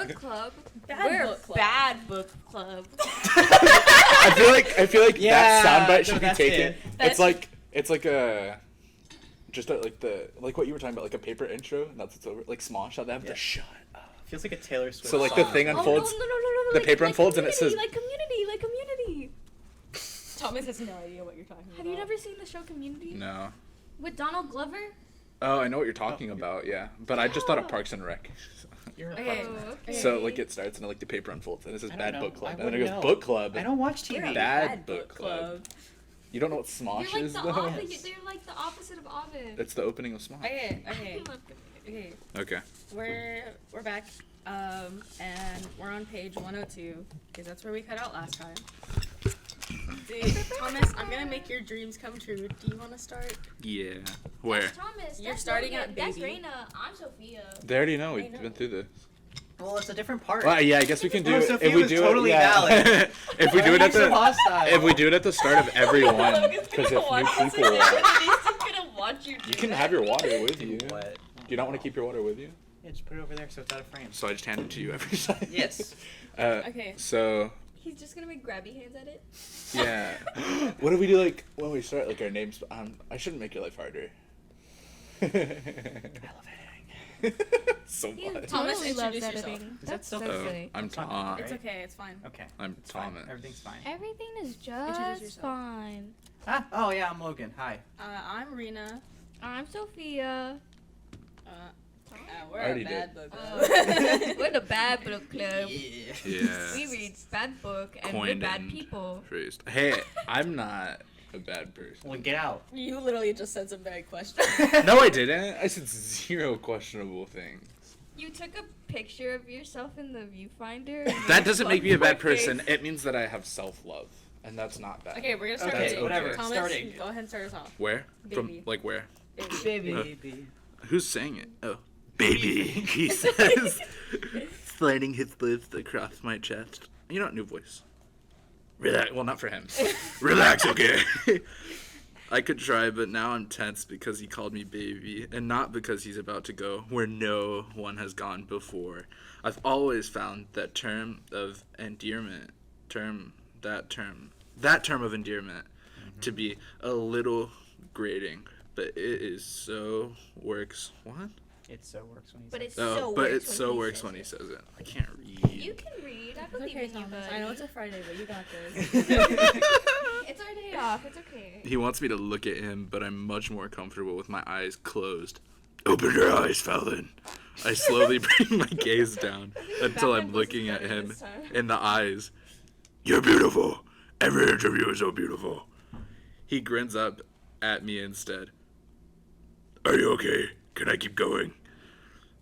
book club. We're Book club. bad book club. I feel like Yeah, that soundbite should no, be that's taken. it. It's like a just a, like what you were talking about, like a paper intro. And that's what's over. Like Smosh, how they have the shut up. Feels like a Taylor Swift. So like the song. thing unfolds. No. The paper unfolds and it says. Like community. Thomas has no idea what you're talking about. Have you never seen the show Community? No. With Donald Glover? Oh, I know what you're talking about. Yeah, but I just thought of Parks and Rec. You're a Okay. fucking- So like it starts and like the paper unfolds and it says I don't bad know. book club I and then it goes wouldn't book know. club. I don't watch We're TV. a Bad book club. You don't know what Smosh They're like is the though? they're like the opposite of Ovid. It's the opening of Smosh. Okay. Okay. We're back. And we're on page 102 because that's where we cut out last time. Dude, Thomas, I'm gonna make your dreams come true. Do you want to start? Yeah. Where? That's Thomas. You're That's starting Logan, at That's baby. Raina. I'm Sophia. They already know I we've know. been through this. Well, it's a different part. Well, yeah, I guess we can do No, it Sophia if we was do totally it. Yeah. valid. If we do it at So the hostile. if we do it at the start of every one, Logan's because gonna if watch new this people, again. He's just gonna watch you do you can that. have your water with you. What? Do you not want to keep your water with you? Yeah, just put it over there so it's out of frame. So I just hand it to you every time. Yes. Okay. So He's just gonna make grabby hands at it. yeah. What do we do like when we start like our names? I shouldn't make your life harder. I love editing. So He much. Thomas, totally loves introduce yourself. editing. Is that That's still- so Oh, silly. I'm It's fine, Tom. right? It's okay. It's fine. Okay. I'm It's fine. Thomas. Everything's fine. Everything is Introduce just yourself. fine. Ah, oh yeah, I'm Logan. Hi. I'm Rena. I'm Sophia. We're Already a bad did. book. We're the bad book club. Yeah. We read bad book and we're Coined bad and people. phrased. Hey, I'm not a bad person. Well, get out. You literally just said some bad questions. No, I didn't. I said zero questionable things. You took a picture of yourself in the viewfinder. and That you doesn't make me a bad fucked my face. person. It means that I have self-love, and that's not bad. Okay, we're gonna start Okay, with you. whatever. Thomas, Starting. go ahead and start us off. Where? From Baby. like where? Baby. Who's saying it? Oh, baby. He says, sliding his lips across my chest. You know, new voice. Relax. Well, not for him. Relax, okay. I could try, but now I'm tense because he called me baby, and not because he's about to go where no one has gone before. I've always found that term of endearment, that term of endearment, to be a little grating, but it is so works. What? It so works when he But says it's Oh, so but works it so he works says when he it. says it. I can't read. You can read. I It's believe okay, in you, Thomas. buddy. I know it's a Friday, but you got this. It's our day off. It's okay. He wants me to look at him, but I'm much more comfortable with my eyes closed. Open your eyes, Fallon. I slowly bring my gaze down until I'm looking at him in the eyes. You're beautiful. Every inch of you is so beautiful. He grins up at me instead. Are you okay? Can I keep going?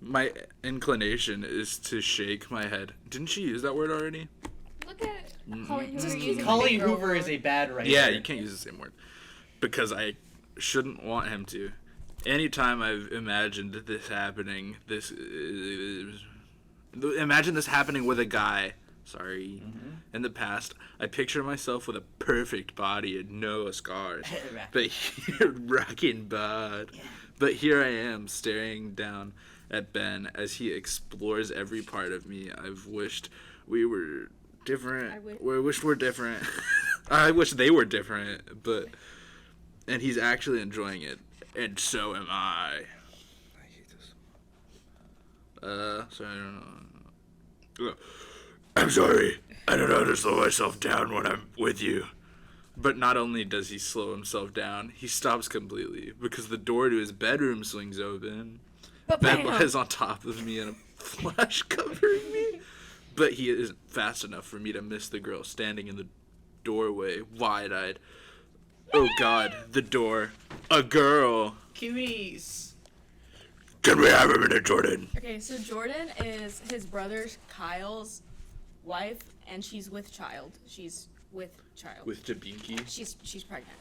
My inclination is to shake my head. Didn't she use that word already? Look at Colleen Just Hoover keep using Colleen big girl Hoover is mode. a bad writer. Yeah, you can't use the same word. Because I shouldn't want him to. Anytime I've imagined this happening, imagine this happening with a guy, in the past, I picture myself with a perfect body and no scars. But here, rocking bod. But here I am, staring down at Ben as he explores every part of me. I've wished we were different. I wish we're different. I wish they were different, but... And he's actually enjoying it. And so am I. I hate this. Sorry, I don't know. I'm sorry. I don't know how to slow myself down when I'm with you. But not only does he slow himself down, he stops completely because the door to his bedroom swings open. Ben lies on top of me in a flash covering me. But he isn't fast enough for me to miss the girl standing in the doorway, wide-eyed. Oh God, the door. A girl. Cuties. Can we have a minute, Jordan? Okay, so Jordan is his brother Kyle's wife, and she's with child. She's with child. With Jabinki. She's pregnant.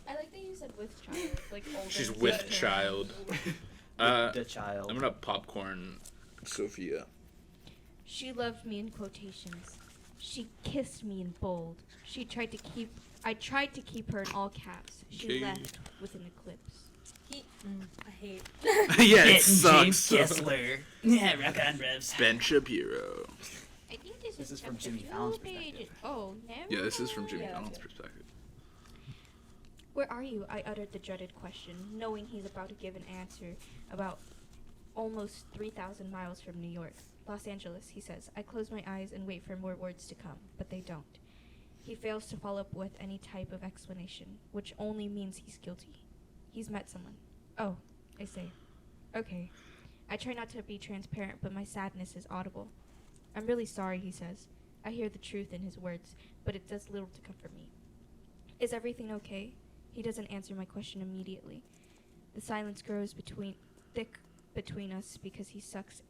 I like that you said with child. Like older. She's with child. The child. I'm gonna popcorn Sophia. She loved me in quotations. She kissed me in bold. I tried to keep her in all caps. She Okay. left with an eclipse. I hate. Yeah, it Getting sucks. James so- Kessler. Yeah, rock on, revs. Ben Shapiro. I think This is from chapter Jimmy 2, Fallon's page- perspective. Oh, never. Yeah, this is from Jimmy Yeah, Fallon's okay. perspective. Where are you? I uttered the dreaded question, knowing he's about to give an answer about almost 3,000 miles from New York. Los Angeles, he says. I close my eyes and wait for more words to come, but they don't. He fails to follow up with any type of explanation, which only means he's guilty. He's met someone. Oh, I say. Okay. I try not to be transparent, but my sadness is audible. I'm really sorry, he says. I hear the truth in his words, but it does little to comfort me. Is everything okay? He doesn't answer my question immediately. The silence grows thick between us because he sucks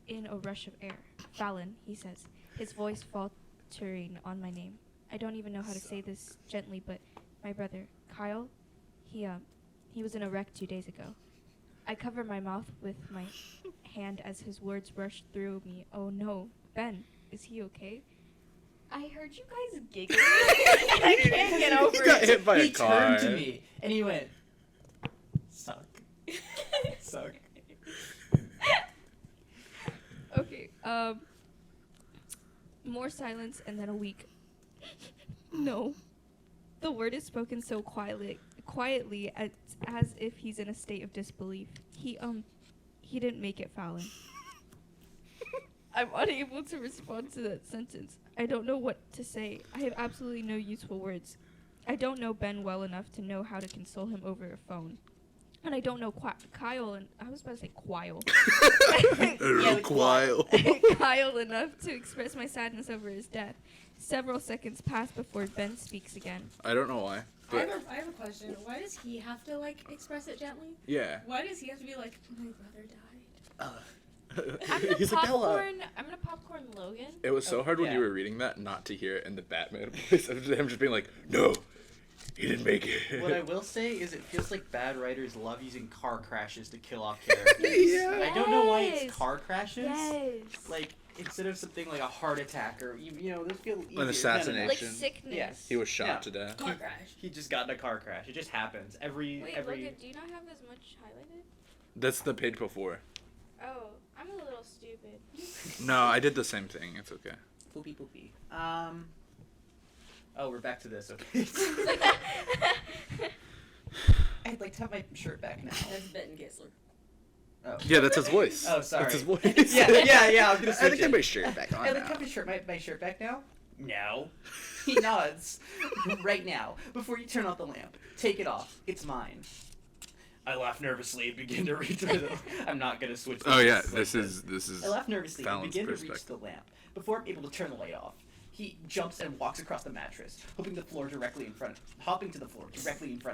in a rush of air. Fallon, he says, his voice faltering on my name. I don't even know how to say this gently, but my brother, Kyle, he was in a wreck 2 days ago. I cover my mouth with my hand as his words rush through me. Oh no, Ben, is he okay? I heard you guys giggling. I can't get over He got it. hit by a He car. turned to me and he went, suck. Suck. Okay, more silence and then a week. No. The word is spoken so quietly as if he's in a state of disbelief. He didn't make it, Fallon. I'm unable to respond to that sentence. I don't know what to say. I have absolutely no useful words. I don't know Ben well enough to know how to console him over a phone. And I don't know Kyle, and I was about to say Quile. Quile. Kyle enough to express my sadness over his death. Several seconds pass before Ben speaks again. I don't know why. But I have a question. Why does he have to like express it gently? yeah. Why does he have to be like, my brother died? I'm gonna He's like, "Bella." I'm gonna popcorn Logan. It was so hard when yeah. you were reading that not to hear it in the Batman voice of him just being like, no, he didn't make it. What I will say is it feels like bad writers love using car crashes to kill off characters. Yeah. I don't know why Yes. it's car crashes. Yes. Like, instead of something like a heart attack or, you know, those feel easier. assassination. Like Action. sickness. Yes. He was shot Yeah. to death. Car crash. He just got in a car crash. It just happens. Wait, Logan, do you not have as much highlighted? That's the page before. Oh, I'm a little stupid. No, I did the same thing. It's okay. Poopy poopy. Oh, we're back to this. Okay. I'd like to have my shirt back now. That's Ben Gisler. Oh. Yeah, that's his voice. Oh, sorry. That's his voice. yeah. I was gonna I switch think I it. my shirt back on I'd like to now. have my shirt back now. No. He nods. Right now, before you turn off the lamp, take it off. It's mine. I laugh nervously and begin to reach for the. I'm not gonna switch. Oh yeah, like this is. I laugh nervously and Fallon's begin to reach perspective. the lamp. Before I'm able to turn the light off, he jumps and walks across the mattress, hopping to the floor directly in front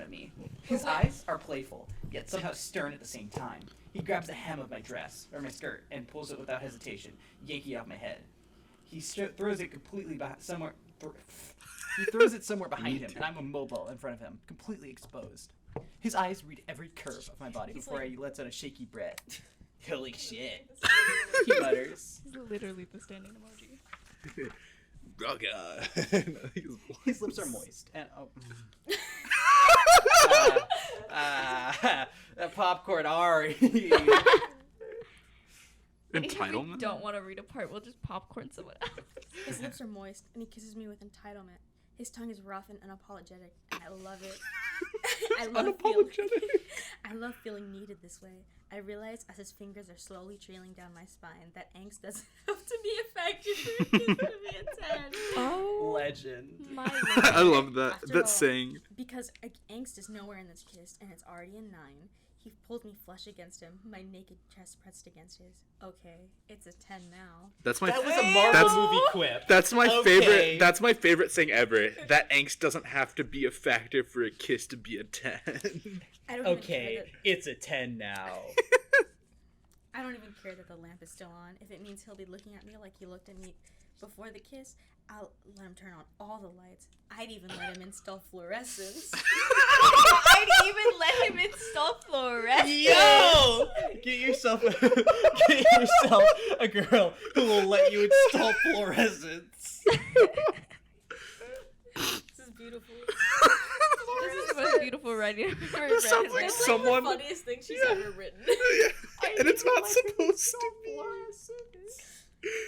of me. His eyes are playful, yet somehow stern at the same time. He grabs the hem of my dress, or my skirt, and pulls it without hesitation, yanking it off my head. He throws it completely somewhere. He throws it somewhere behind him, and I'm immobile in front of him, completely exposed. His eyes read every curve of my body before he lets out a shaky breath. Holy shit. He mutters. This is literally the standing emoji. Oh god. His lips are moist. And that popcorn Ari. If we Entitlement. don't want to read a part, we'll just popcorn someone else. His lips are moist, and he kisses me with entitlement. His tongue is rough and unapologetic, and I love it. I love feeling needed this way. I realize as his fingers are slowly trailing down my spine that angst doesn't have to be a factor for a kiss to be a 10. Oh, Legend. my I lord. love that. After That all- saying. Because angst is nowhere in this kiss, and it's already a 9. He pulled me flush against him, my naked chest pressed against his. Okay, it's a 10 now. That's my. That was a Marvel That's- movie quip. That's my Okay. favorite. That's my favorite thing ever. That angst doesn't have to be a factor for a kiss to be a 10. I don't even care it's a 10 now. I don't even care that the lamp is still on. If it means he'll be looking at me like he looked at me before the kiss, I'll let him turn on all the lights. I'd even let him install fluorescence. I'd even let him install fluorescence. Yo! Get yourself a girl who will let you install fluorescence. This is beautiful. This is the most beautiful writing I've ever read. sounds like That's someone. the funniest thing she's Yeah. ever written. Yeah. And it's not supposed to be.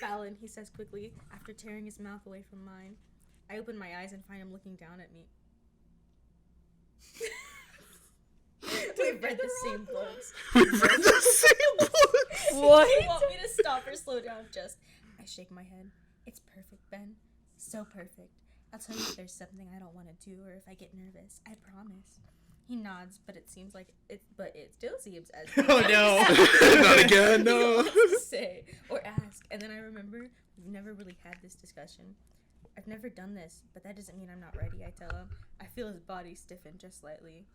Fallon, he says quickly, after tearing his mouth away from mine. I open my eyes and find him looking down at me. We've read the same books. We've read the same book. What? Do you want me to stop or slow down? I shake my head. It's perfect, Ben. So perfect. I'll tell you if there's something I don't want to do or if I get nervous. I promise. He nods, but it still seems as Oh no! Not again, He no. wants to say or ask, and then I remember we've never really had this discussion. I've never done this, but that doesn't mean I'm not ready. I tell him. I feel his body stiffen just slightly.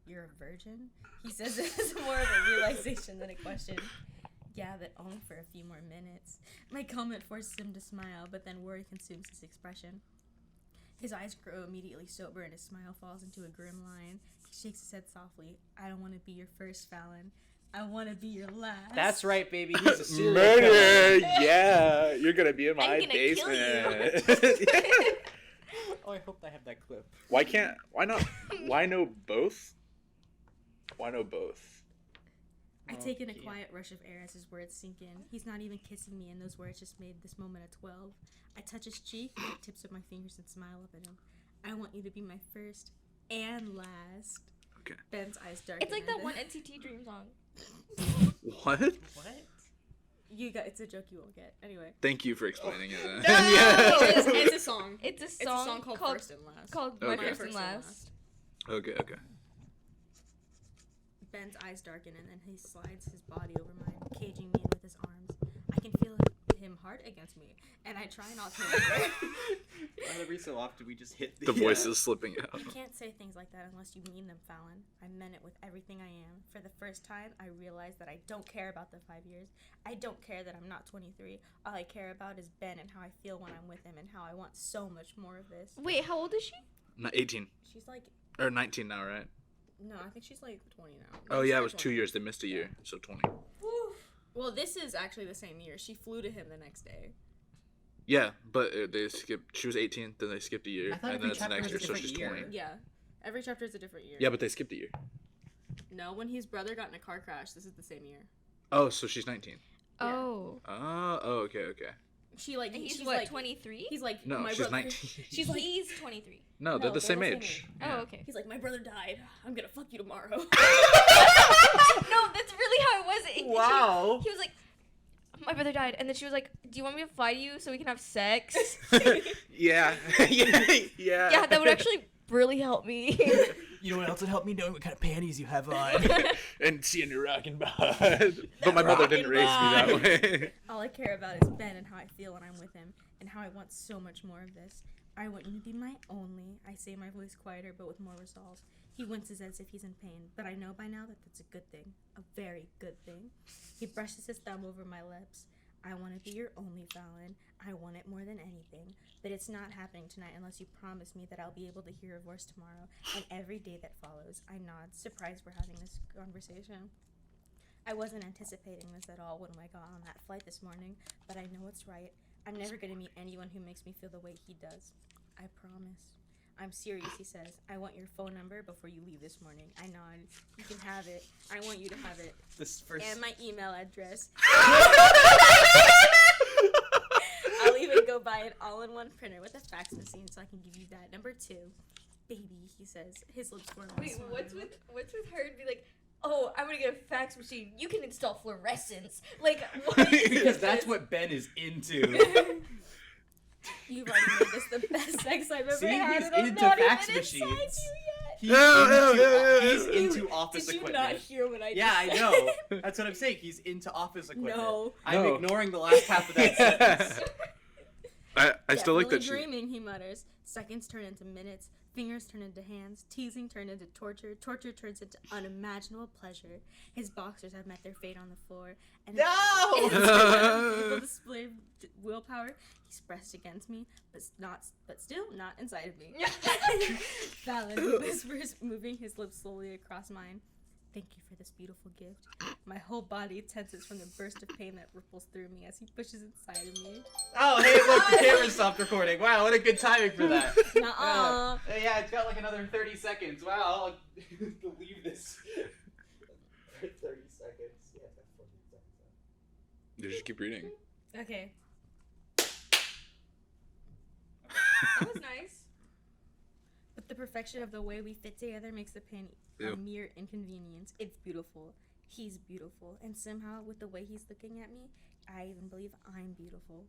You're a virgin? He says it as more of a realization than a question. Yeah, but only for a few more minutes. My comment forces him to smile, but then worry consumes his expression. His eyes grow immediately sober and his smile falls into a grim line. He shakes his head softly. I don't want to be your first, Fallon. I want to be your last. That's right, baby. He's a serial Murder. killer. Yeah, you're gonna be in my I'm gonna kill basement. Oh, I hope I have that clip. Why not? Why no both? Why no both? I take in a Okay. quiet rush of air as his words sink in. He's not even kissing me, and those words just made this moment a 12. I touch his cheek with the tips of my fingers and smile up at him. I want you to be my first and last. Okay. Ben's eyes darken. It's like and that then- one NCT Dream song. What? What? It's a joke you won't get. Anyway. Thank you for explaining it. Then. No! Yeah. It's a song. It's a It's a song, song called First and Last. called Okay. My First and Last. Okay. Okay. Ben's eyes darken and then he slides his body over mine, caging me in with his arms. I can feel him hard against me, and I try not to remember. Every so often we just hit The voice is slipping out. You can't say things like that unless you mean them, Fallon. I meant it with everything I am. For the first time, I realized that I don't care about the 5 years. I don't care that I'm not 23. All I care about is Ben and how I feel when I'm with him and how I want so much more of this. Wait, how old is she? Not 18 She's like, or 19 now, right? no, I think she's like 20 now. Oh yeah, it was 20. 2 years. They missed a year, so 20. Well, this is actually the same year. She flew to him the next day. Yeah, but they skipped. She was 18, then they skipped a year, I thought and every then it's the chapter next year, was a so different she's year. 20. Yeah. Every chapter is a different year. Yeah, but they skipped a year. No, when his brother got in a car crash, this is the same year. Oh, so she's 19. Yeah. Oh. Oh, okay, okay. She like And he's she's what, like 23? he's like No, my she's brother. 19. She's like He's 23. No, No, they're the they're same the same age. Oh, Yeah. okay. He's like, my brother died. I'm gonna fuck you tomorrow. No, that's really how it was. Wow. He was like, my brother died, and then she was like, do you want me to fly you so we can have sex? Yeah. Yeah. Yeah, that would actually really help me. You know what else would help me? Knowing what kind of panties you have on. And seeing your rockin' bod. But my mother didn't raise me that way. All I care about is Ben and how I feel when I'm with him, and how I want so much more of this. I want you to be my only. I say, my voice quieter, but with more resolve. He winces as if he's in pain, but I know by now that that's a good thing. A very good thing. He brushes his thumb over my lips. I want to be your only, Fallon. I want it more than anything. But it's not happening tonight unless you promise me that I'll be able to hear your voice tomorrow and every day that follows. I nod, surprised we're having this conversation. I wasn't anticipating this at all when I got on that flight this morning, but I know it's right. I'm never going to meet anyone who makes me feel the way he does. I promise. I'm serious, he says. I want your phone number before you leave this morning. I nod. You can have it. I want you to have it. This first. And my email address. I'll even go buy an all-in-one printer with a fax machine so I can give you that. Number 2. Baby, he says. His lips form a Wait, smile. what's with her to be like, oh, I'm gonna get a fax machine. You can install fluorescence. Like, what? Because that's what Ben is into. You've already made this the best sex I've ever See, had. he's and I'm into not fax even inside machines. you yet. He's, Yeah. he's into office Did you equipment. not hear what I Yeah, I just know. That's what I'm saying. He's into office equipment. No. I'm No. ignoring the last half of that sentence. I still like that she. Dreaming, he mutters. Seconds turn into minutes. Fingers turn into hands. Teasing turn into torture. Torture turns into unimaginable pleasure. His boxers have met their fate on the floor. And No! able display willpower. He's pressed against me, but still not inside of me. Fallon, he whispers, moving his lips slowly across mine. Thank you for this beautiful gift. My whole body tenses from the burst of pain that ripples through me as he pushes inside of me. Oh, hey, look, the camera stopped recording. Wow, what a good timing for that. Nuh-uh. Yeah, it's got like another 30 seconds. Wow, I'll leave this for 30 seconds. Yeah, it's got 14 seconds. You just keep reading. Okay. That was nice. But the perfection of the way we fit together makes the pain a Ew. mere inconvenience. It's beautiful. He's beautiful. And somehow, with the way he's looking at me, I even believe I'm beautiful.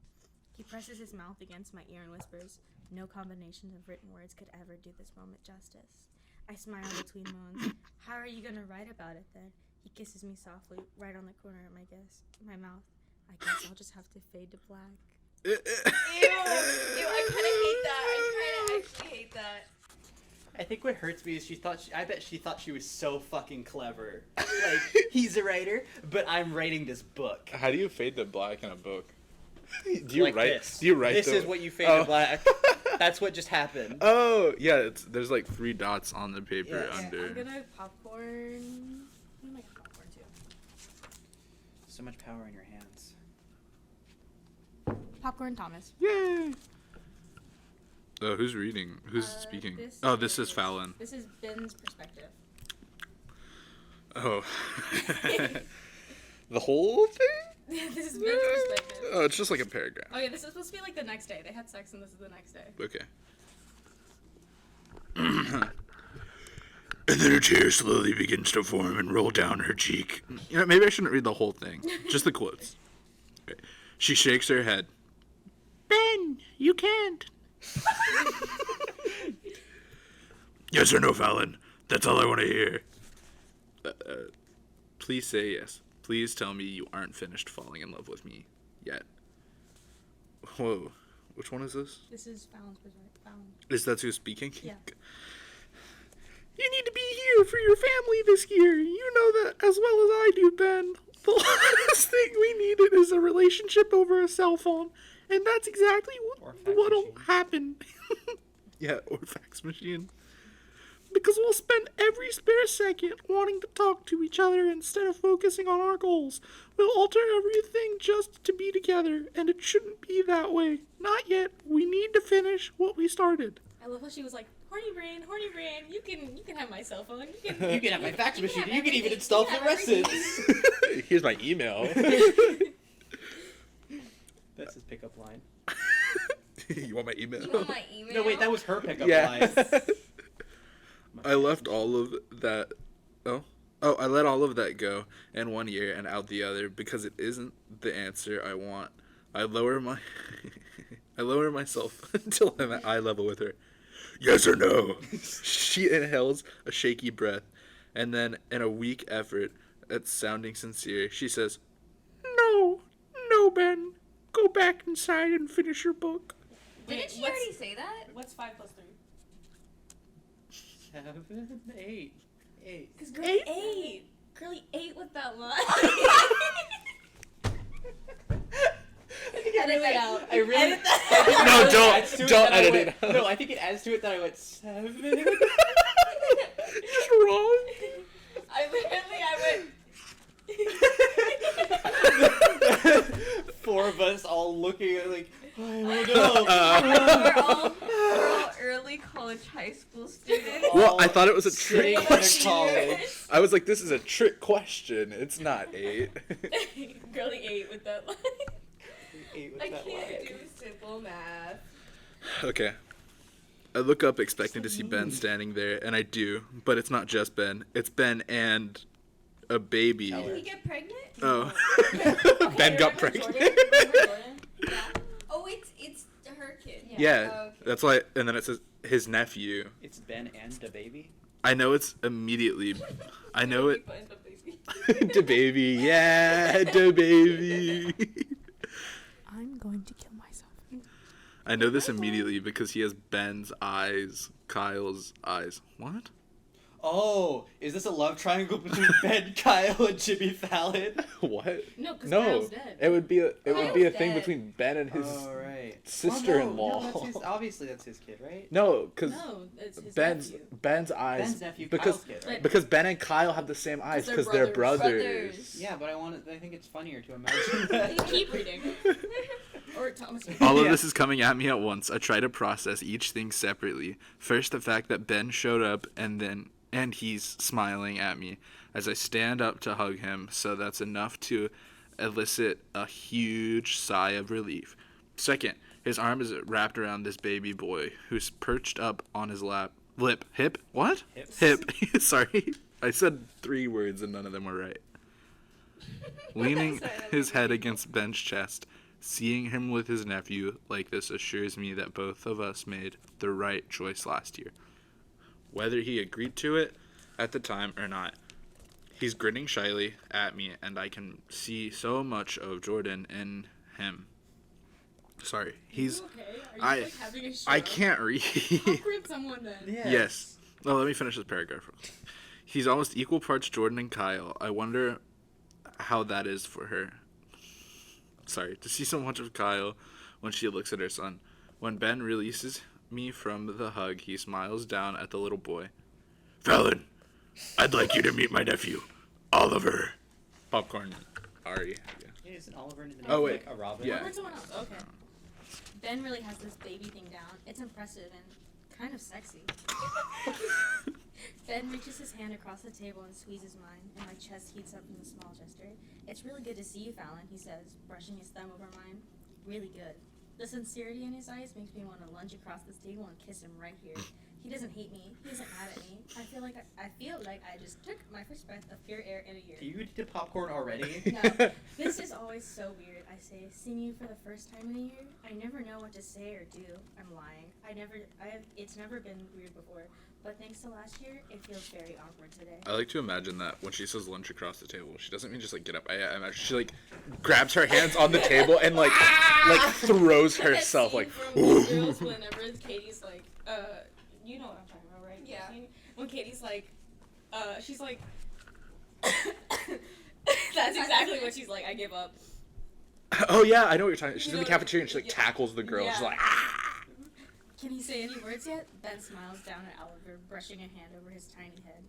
He presses his mouth against my ear and whispers, no combination of written words could ever do this moment justice. I smile between moans. How are you going to write about it then? He kisses me softly, right on the corner of my mouth. I guess I'll just have to fade to black. Ew, I kind of hate that. I kind of actually hate that. I think what hurts me is I bet she thought she was so fucking clever. Like, he's a writer, but I'm writing this book. How do you fade to black in a book? Do you Like write? this. Do you write? This the... is what you fade to black. That's what just happened. Oh yeah, there's like 3 dots on the paper Yeah. under. I'm gonna popcorn. I'm gonna make popcorn too. So much power in your hands. Popcorn Thomas. Yay! Who's reading? Who's speaking? This is Fallon. This is Ben's perspective. Oh. The whole thing? This is Ben's perspective. Oh, it's just like a paragraph. Okay, this is supposed to be like the next day. They had sex and this is the next day. Okay. And then her tear slowly begins to form and roll down her cheek. You know, maybe I shouldn't read the whole thing. Just the quotes. Okay. She shakes her head. Ben, you can't. Yes or no, Fallon? That's all I want to hear. Please say yes. Please tell me you aren't finished falling in love with me yet. Whoa. Which one is this? This is Fallon's perspective. Fallon. Is that who's speaking? Yeah. You need to be here for your family this year. You know that as well as I do, Ben. The last thing we needed is a relationship over a cell phone. And that's exactly what'll happen. Yeah, or fax machine. Because we'll spend every spare second wanting to talk to each other instead of focusing on our goals. We'll alter everything just to be together, and it shouldn't be that way. Not yet. We need to finish what we started. I love how she was like, horny brain, you can have my cell phone. You You can have my fax machine. have You can even everything. install You have fluorescents. Here's my email. That's his pickup line. You want my email? You want my email? No, wait, that was her pickup Yeah. line. I left all of that. Oh, I let all of that go in one ear and out the other because it isn't the answer I want. I lower myself until I'm at eye level with her. Yes or no? She inhales a shaky breath, and then, in a weak effort at sounding sincere, she says, "No, Ben. Go back inside and finish your book." Didn't she already say that? What's 5 plus 3? 7, 8. Because girly 8. Girly 8 with that line. Edit that out. I really. Edit that No, It don't- adds to it don't that I edit went- it out. No, I think it adds to it that I went 7. Just wrong. I went. 4 of us all looking at like, I don't know. We're all early college high school students. Well, I thought it was a trick Sitting in question. college. I was like, this is a trick question. It's not 8. Girly 8 with that line. 8 with I that can't line. do simple math. Okay. I look up expecting to see Ben standing there, and I do, but it's not just Ben. It's Ben and a baby. Tell Did her. he get pregnant? Oh. Okay, Ben got remember pregnant. Jordan? Remember Jordan? Yeah. Oh, it's her kid. Yeah, Oh, okay. that's why, and then it says his nephew. It's Ben and the baby. I know it's immediately, I know it. Find the baby. Da baby, yeah, da baby. I'm going to kill myself. I know this immediately because he has Ben's eyes, Kyle's eyes. What? Oh, is this a love triangle between Ben, Kyle, and Jimmy Fallon? What? No, because No, Kyle's dead. it would be a Kyle's thing dead. between Ben and his Oh, right. Right. sister-in-law. Well, no, that's his, obviously that's his kid, right? No, because No, it's his Ben's nephew. Ben's eyes Ben's nephew, because Kyle's kid, right? because Ben and Kyle have the same eyes they're because they're brothers. brothers. Yeah, but I think it's funnier to imagine that. Keep reading. Or Thomas. All of Yeah. this is coming at me at once. I try to process each thing separately. First, the fact that Ben showed up and he's smiling at me as I stand up to hug him, so that's enough to elicit a huge sigh of relief. Second, his arm is wrapped around this baby boy who's perched up on his hip. What? Hips. Hip. Sorry. I said 3 words and none of them were right. Leaning Sorry, that his was head me. against Ben's chest, seeing him with his nephew like this assures me that both of us made the right choice last year. Whether he agreed to it at the time or not, he's grinning shyly at me, and I can see so much of Jordan in him. Sorry, he's. okay? Are you I- like having a show? I can't read. Awkward someone then. Yes. Well, let me finish this paragraph. He's almost equal parts Jordan and Kyle. I wonder how that is for her. Sorry, to see so much of Kyle when she looks at her son. When Ben releases me from the hug, he smiles down at the little boy. Fallon, I'd like you to meet my nephew, Oliver. Popcorn. Ari. Yeah. Yeah, isn't Oliver into the Oh, name, wait. like a Robin? Yeah. Or someone else. Okay. Ben really has this baby thing down. It's impressive and kind of sexy. Ben reaches his hand across the table and squeezes mine, and my chest heats up from the small gesture. It's really good to see you, Fallon, he says, brushing his thumb over mine. Really good. The sincerity in his eyes makes me want to lunge across this table and kiss him right here. He doesn't hate me. He isn't mad at me. I feel like I just took my first breath of pure air in a year. Do you eat the popcorn already? No, this is always so weird. I say, seeing you for the first time in a year, I never know what to say or do. I'm lying. It's never been weird before. But thanks to last year, it feels very awkward today. I like to imagine that when she says lunch across the table, she doesn't mean just like get up. I imagine she like grabs her hands on the table and like throws Like that herself scene like. from Mean Girls whenever Katie's like, you know what I'm talking about, right? Yeah. When Katie's like, she's like, that's exactly what she's like. I give up. Oh yeah, I know what you're talking. She's You in the know, cafeteria and she like yeah. tackles the girl. She's Yeah. like, ah! Can he say any words yet? Ben smiles down at Oliver, brushing a hand over his tiny head.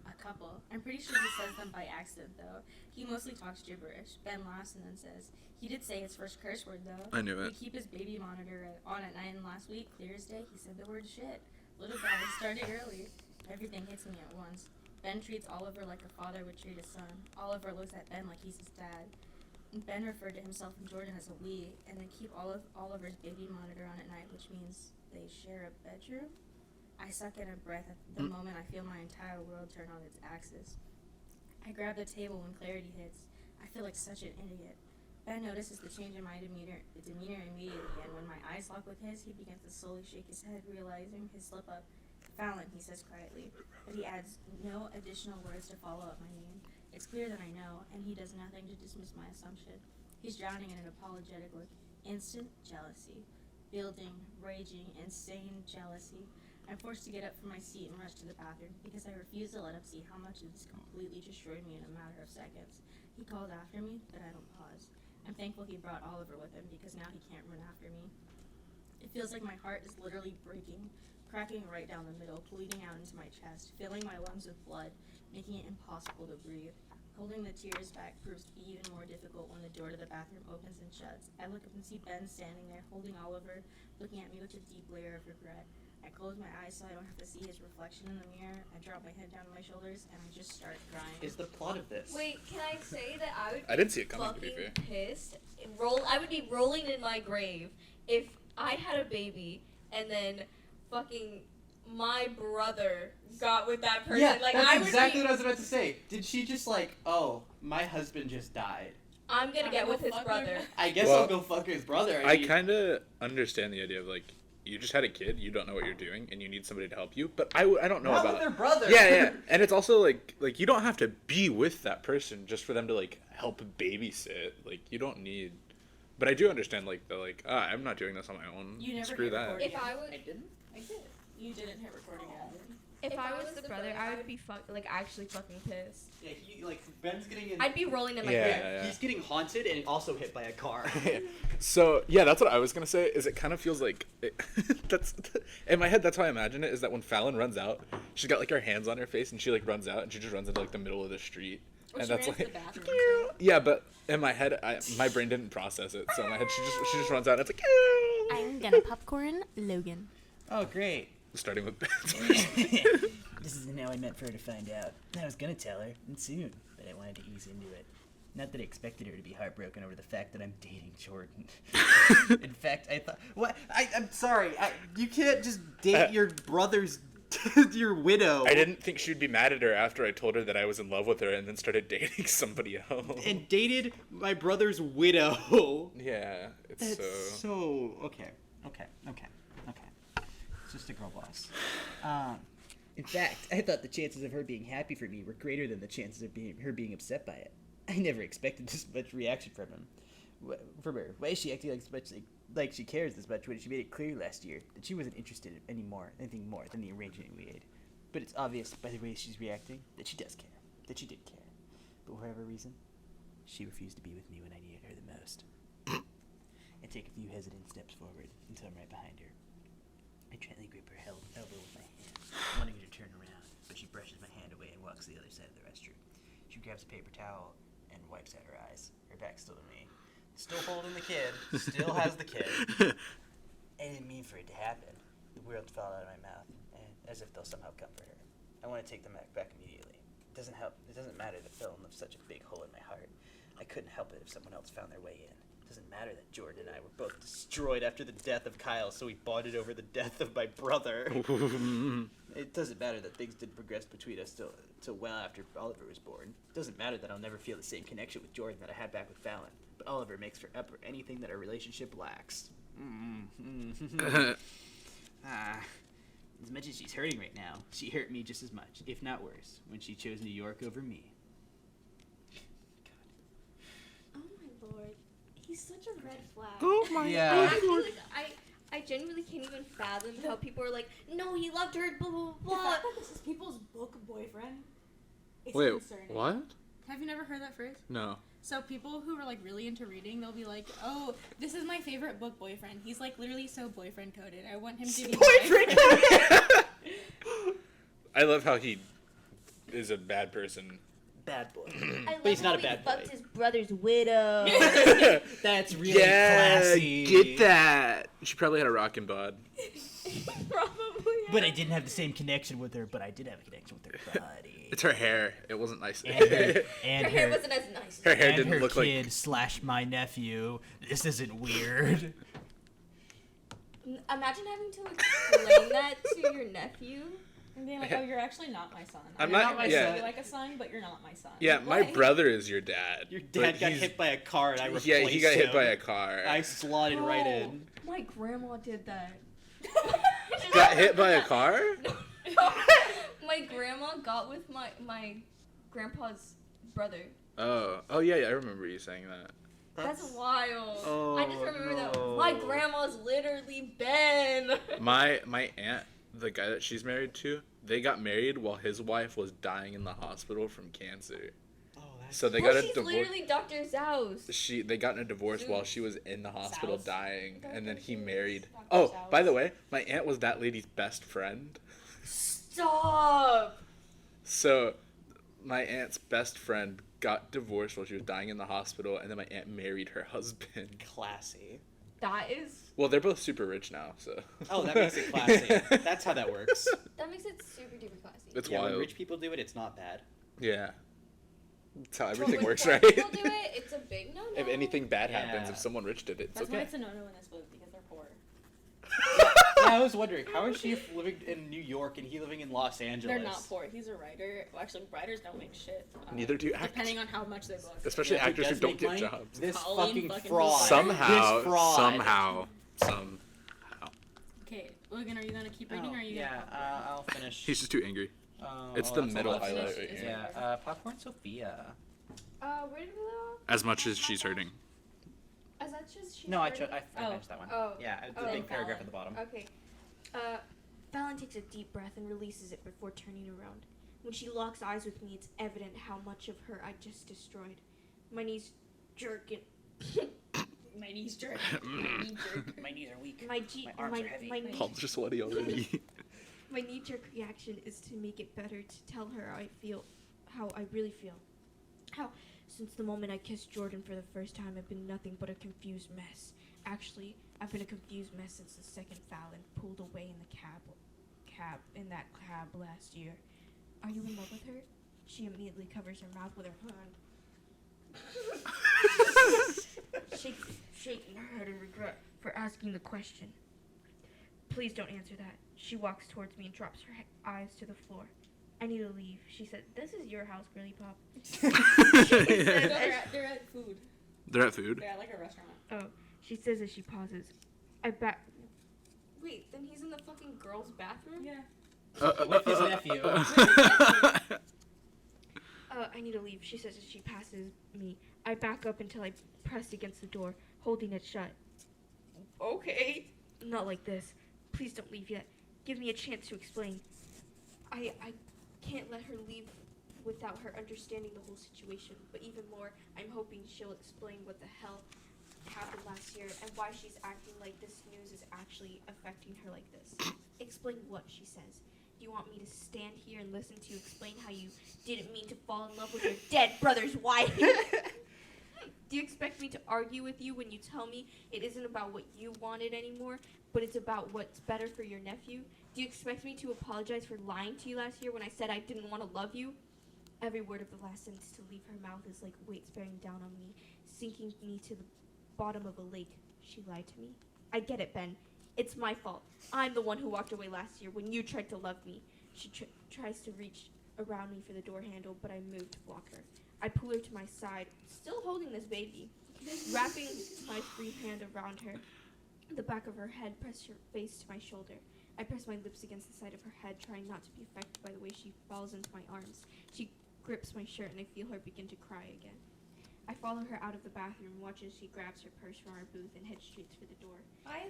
A couple. I'm pretty sure he says them by accident, though. He mostly talks gibberish. Ben laughs and then says, he did say his first curse word, though. I knew We it. keep his baby monitor on at night, and last week, clear as day, he said the word shit. Little guy started early. Everything hits me at once. Ben treats Oliver like a father would treat a son. Oliver looks at Ben like he's his dad. Ben referred to himself and Jordan as a we, and they keep Oliver's baby monitor on at night, which means they share a bedroom? I suck in a breath at the moment I feel my entire world turn on its axis. I grab the table when clarity hits. I feel like such an idiot. Ben notices the change in my demeanor immediately, and when my eyes lock with his, he begins to slowly shake his head, realizing his slip-up. Fallon, he says quietly, but he adds no additional words to follow up my name. It's clear that I know, and he does nothing to dismiss my assumption. He's drowning in an apologetic look. Instant jealousy. Building, raging, insane jealousy. I'm forced to get up from my seat and rush to the bathroom because I refuse to let him see how much this completely destroyed me in a matter of seconds. He called after me, but I don't pause. I'm thankful he brought Oliver with him because now he can't run after me. It feels like my heart is literally breaking, cracking right down the middle, bleeding out into my chest, filling my lungs with blood, making it impossible to breathe. Holding the tears back proves to be even more difficult when the door to the bathroom opens and shuts. I look up and see Ben standing there, holding Oliver, looking at me with a deep layer of regret. I close my eyes so I don't have to see his reflection in the mirror. I drop my head down on my shoulders, and I just start crying. Is the plot of this? Wait, can I say that I would be I didn't see it coming, to be fucking fair. pissed? I would be rolling in my grave if I had a baby and then fucking my brother got with that person. Yeah, like that's I would exactly be, what I was about to say. Did she just like, oh, my husband just died. I'm gonna I'm get gonna with his fuck her. brother. I guess Well, I'll go fuck his brother. I mean, kind of understand the idea of like you just had a kid, you don't know what you're doing, and you need somebody to help you. But I don't know not about with their brother. yeah, and it's also like you don't have to be with that person just for them to like help babysit. Like you don't need. But I do understand like I'm not doing this on my own. You never Screw hit that. record. If I would, I didn't. I did. You didn't hit recording yet. If I was the brother, I would be actually fucking pissed. Yeah, Ben's getting in. I'd be rolling in my Yeah. grave. He's getting haunted and also hit by a car. So yeah, that's what I was gonna say. Is it kind of feels like that's in my head. That's how I imagine it. Is that when Fallon runs out, she's got like her hands on her face and she like runs out and she just runs into like the middle of the street. Or And she that's ran to like the bathroom, too. yeah, but in my head, my brain didn't process it. So in my head, she just runs out. And it's like I'm gonna popcorn Logan. Oh, great. starting with This isn't how I meant for her to find out. I was gonna tell her, and soon, but I wanted to ease into it. Not that I expected her to be heartbroken over the fact that I'm dating Jordan. In fact, I thought, what? I'm sorry. You can't just date your brother's, your widow. I didn't think she'd be mad at her after I told her that I was in love with her and then started dating somebody else. And dated my brother's widow. Yeah, it's That's so okay. It's just a girl boss. In fact, I thought the chances of her being happy for me were greater than the chances of her being upset by it. I never expected this much reaction from her. Why is she acting like she cares this much when she made it clear last year that she wasn't interested in anything more than the arrangement we made? But it's obvious by the way she's reacting that she does care, that she did care. But for whatever reason, she refused to be with me when I needed her the most. I take a few hesitant steps forward until I'm right behind her. I gently grip her elbow with my hand, wanting her to turn around, but she brushes my hand away and walks to the other side of the restroom. She grabs a paper towel and wipes at her eyes. Her back's still to me. Still holding the kid. Still has the kid. I didn't mean for it to happen. The words fall out of my mouth, and as if they'll somehow comfort her. I want to take them back immediately. It doesn't matter that Phil left such a big hole in my heart. I couldn't help it if someone else found their way in. It doesn't matter that Jordan and I were both destroyed after the death of Kyle, so we bonded over the death of my brother. It doesn't matter that things didn't progress between us till well after Oliver was born. It doesn't matter that I'll never feel the same connection with Jordan that I had back with Fallon. But Oliver makes for up for anything that our relationship lacks. As much as she's hurting right now, she hurt me just as much, if not worse, when she chose New York over me. Oh my lord, he's such a red flag. Oh my Yeah. I feel like I genuinely can't even fathom how people are like, no, he loved her, blah blah The blah. fact that this is people's book boyfriend is Wait, concerning. what? Have you never heard that phrase? No. So people who are like really into reading, they'll be like, "Oh, this is my favorite book boyfriend. He's like literally so boyfriend coded. I want him to be Boyfriend I love how he is a bad person. Bad boy. I But he's love not how a he bad boy. fucked his brother's widow. That's really classy. Get that. She probably had a rockin' bod. Probably. But I didn't have the same connection with her, but I did have a connection with her body. It's her hair. It wasn't nice. and her, and Her hair wasn't as nice. Her hair and didn't her look kid like. slash my nephew. This isn't weird. Imagine having to explain that to your nephew. And being like, "Oh, you're actually not my son. I'm I not- know I yeah. see you like a son, but you're not my son." Yeah, my Why? brother is your dad. Your but dad got he's- hit by a car and I replaced Yeah, he got hit him. by a car. I slotted right Oh, in. My grandma did that. Got hit by a car? My grandma got with my grandpa's brother. Oh yeah, I remember you saying that. That's wild. Oh, I just remember that no. my grandma's literally Ben. My aunt, the guy that she's married to, they got married while his wife was dying in the hospital from cancer. Oh, that's So they Well, got a she's divorce. literally Dr. Zaus. They got in a divorce while she was in the hospital Sows. dying, and then he married. Dr. Oh, Sows. by the way, my aunt was that lady's best friend. Stop. So, my aunt's best friend got divorced while she was dying in the hospital, and then my aunt married her husband. classy. That is. Well, they're both super rich now, so. Oh, that makes it classy. That's how that works. That makes it super duper classy. It's Yeah, when wild. rich people do it, it's not bad. Yeah. That's how But everything when works, poor right? people do it, it's a big no-no. If anything bad happens, Yeah. if someone rich did it, it's That's why okay. it's a no-no in this book because they're poor. Yeah, I was wondering, how is she living in New York and he living in Los Angeles? They're not poor. He's a writer. Well, actually, writers don't make shit. Neither do actors. Depending on how much they book. Especially Yeah, who actors who does don't make get money? jobs. This Colleen fucking fucking fraud. Somehow, This fraud. somehow. Okay, Logan, are you gonna keep reading or are you yeah, gonna I'll finish. He's just too angry. It's the that's middle all. highlight right here. Yeah, Popcorn Sophia. Where did we go? As much as she's hurting. As much as she's No, I hurting? finished that one. Oh. Yeah, it's a Oh. big paragraph at the bottom. Okay. Fallon takes a deep breath and releases it before turning around. When she locks eyes with me, it's evident how much of her I just destroyed. My knees jerk and My knees jerk. My knees are weak. my arms are heavy. Palms are sweaty already. My knee-jerk reaction is to make it better to tell her how I really feel. How, since the moment I kissed Jordan for the first time, I've been nothing but a confused mess. Actually, I've been a confused mess since the second Fallon pulled away in the in that cab last year. Are you in love with her? She immediately covers her mouth with her hand. Shaking her head in regret for asking the question. Please don't answer that. She walks towards me and drops her eyes to the floor. I need to leave. She said, "This is your house, girly pop." No, they're at food. They're at food. They're at like a restaurant. Oh, she says as she pauses. Wait, then he's in the fucking girls' bathroom? Yeah. With his nephew. I need to leave, she says as she passes me. I back up until I press against the door, holding it shut. Okay. Not like this. Please don't leave yet. Give me a chance to explain. I can't let her leave without her understanding the whole situation. But even more, I'm hoping she'll explain what the hell happened last year and why she's acting like this news is actually affecting her like this. Explain what, she says. Do you want me to stand here and listen to you explain how you didn't mean to fall in love with your dead brother's wife? Do you expect me to argue with you when you tell me it isn't about what you wanted anymore, but it's about what's better for your nephew? Do you expect me to apologize for lying to you last year when I said I didn't want to love you? Every word of the last sentence to leave her mouth is like weights bearing down on me, sinking me to the bottom of a lake. She lied to me. I get it, Ben. It's my fault. I'm the one who walked away last year when you tried to love me. She tries to reach around me for the door handle, but I move to block her. I pull her to my side, still holding this baby, wrapping my free hand around her. The back of her head pressed her face to my shoulder. I press my lips against the side of her head, trying not to be affected by the way she falls into my arms. She grips my shirt, and I feel her begin to cry again. I follow her out of the bathroom, watch as she grabs her purse from our booth and heads straight for the door.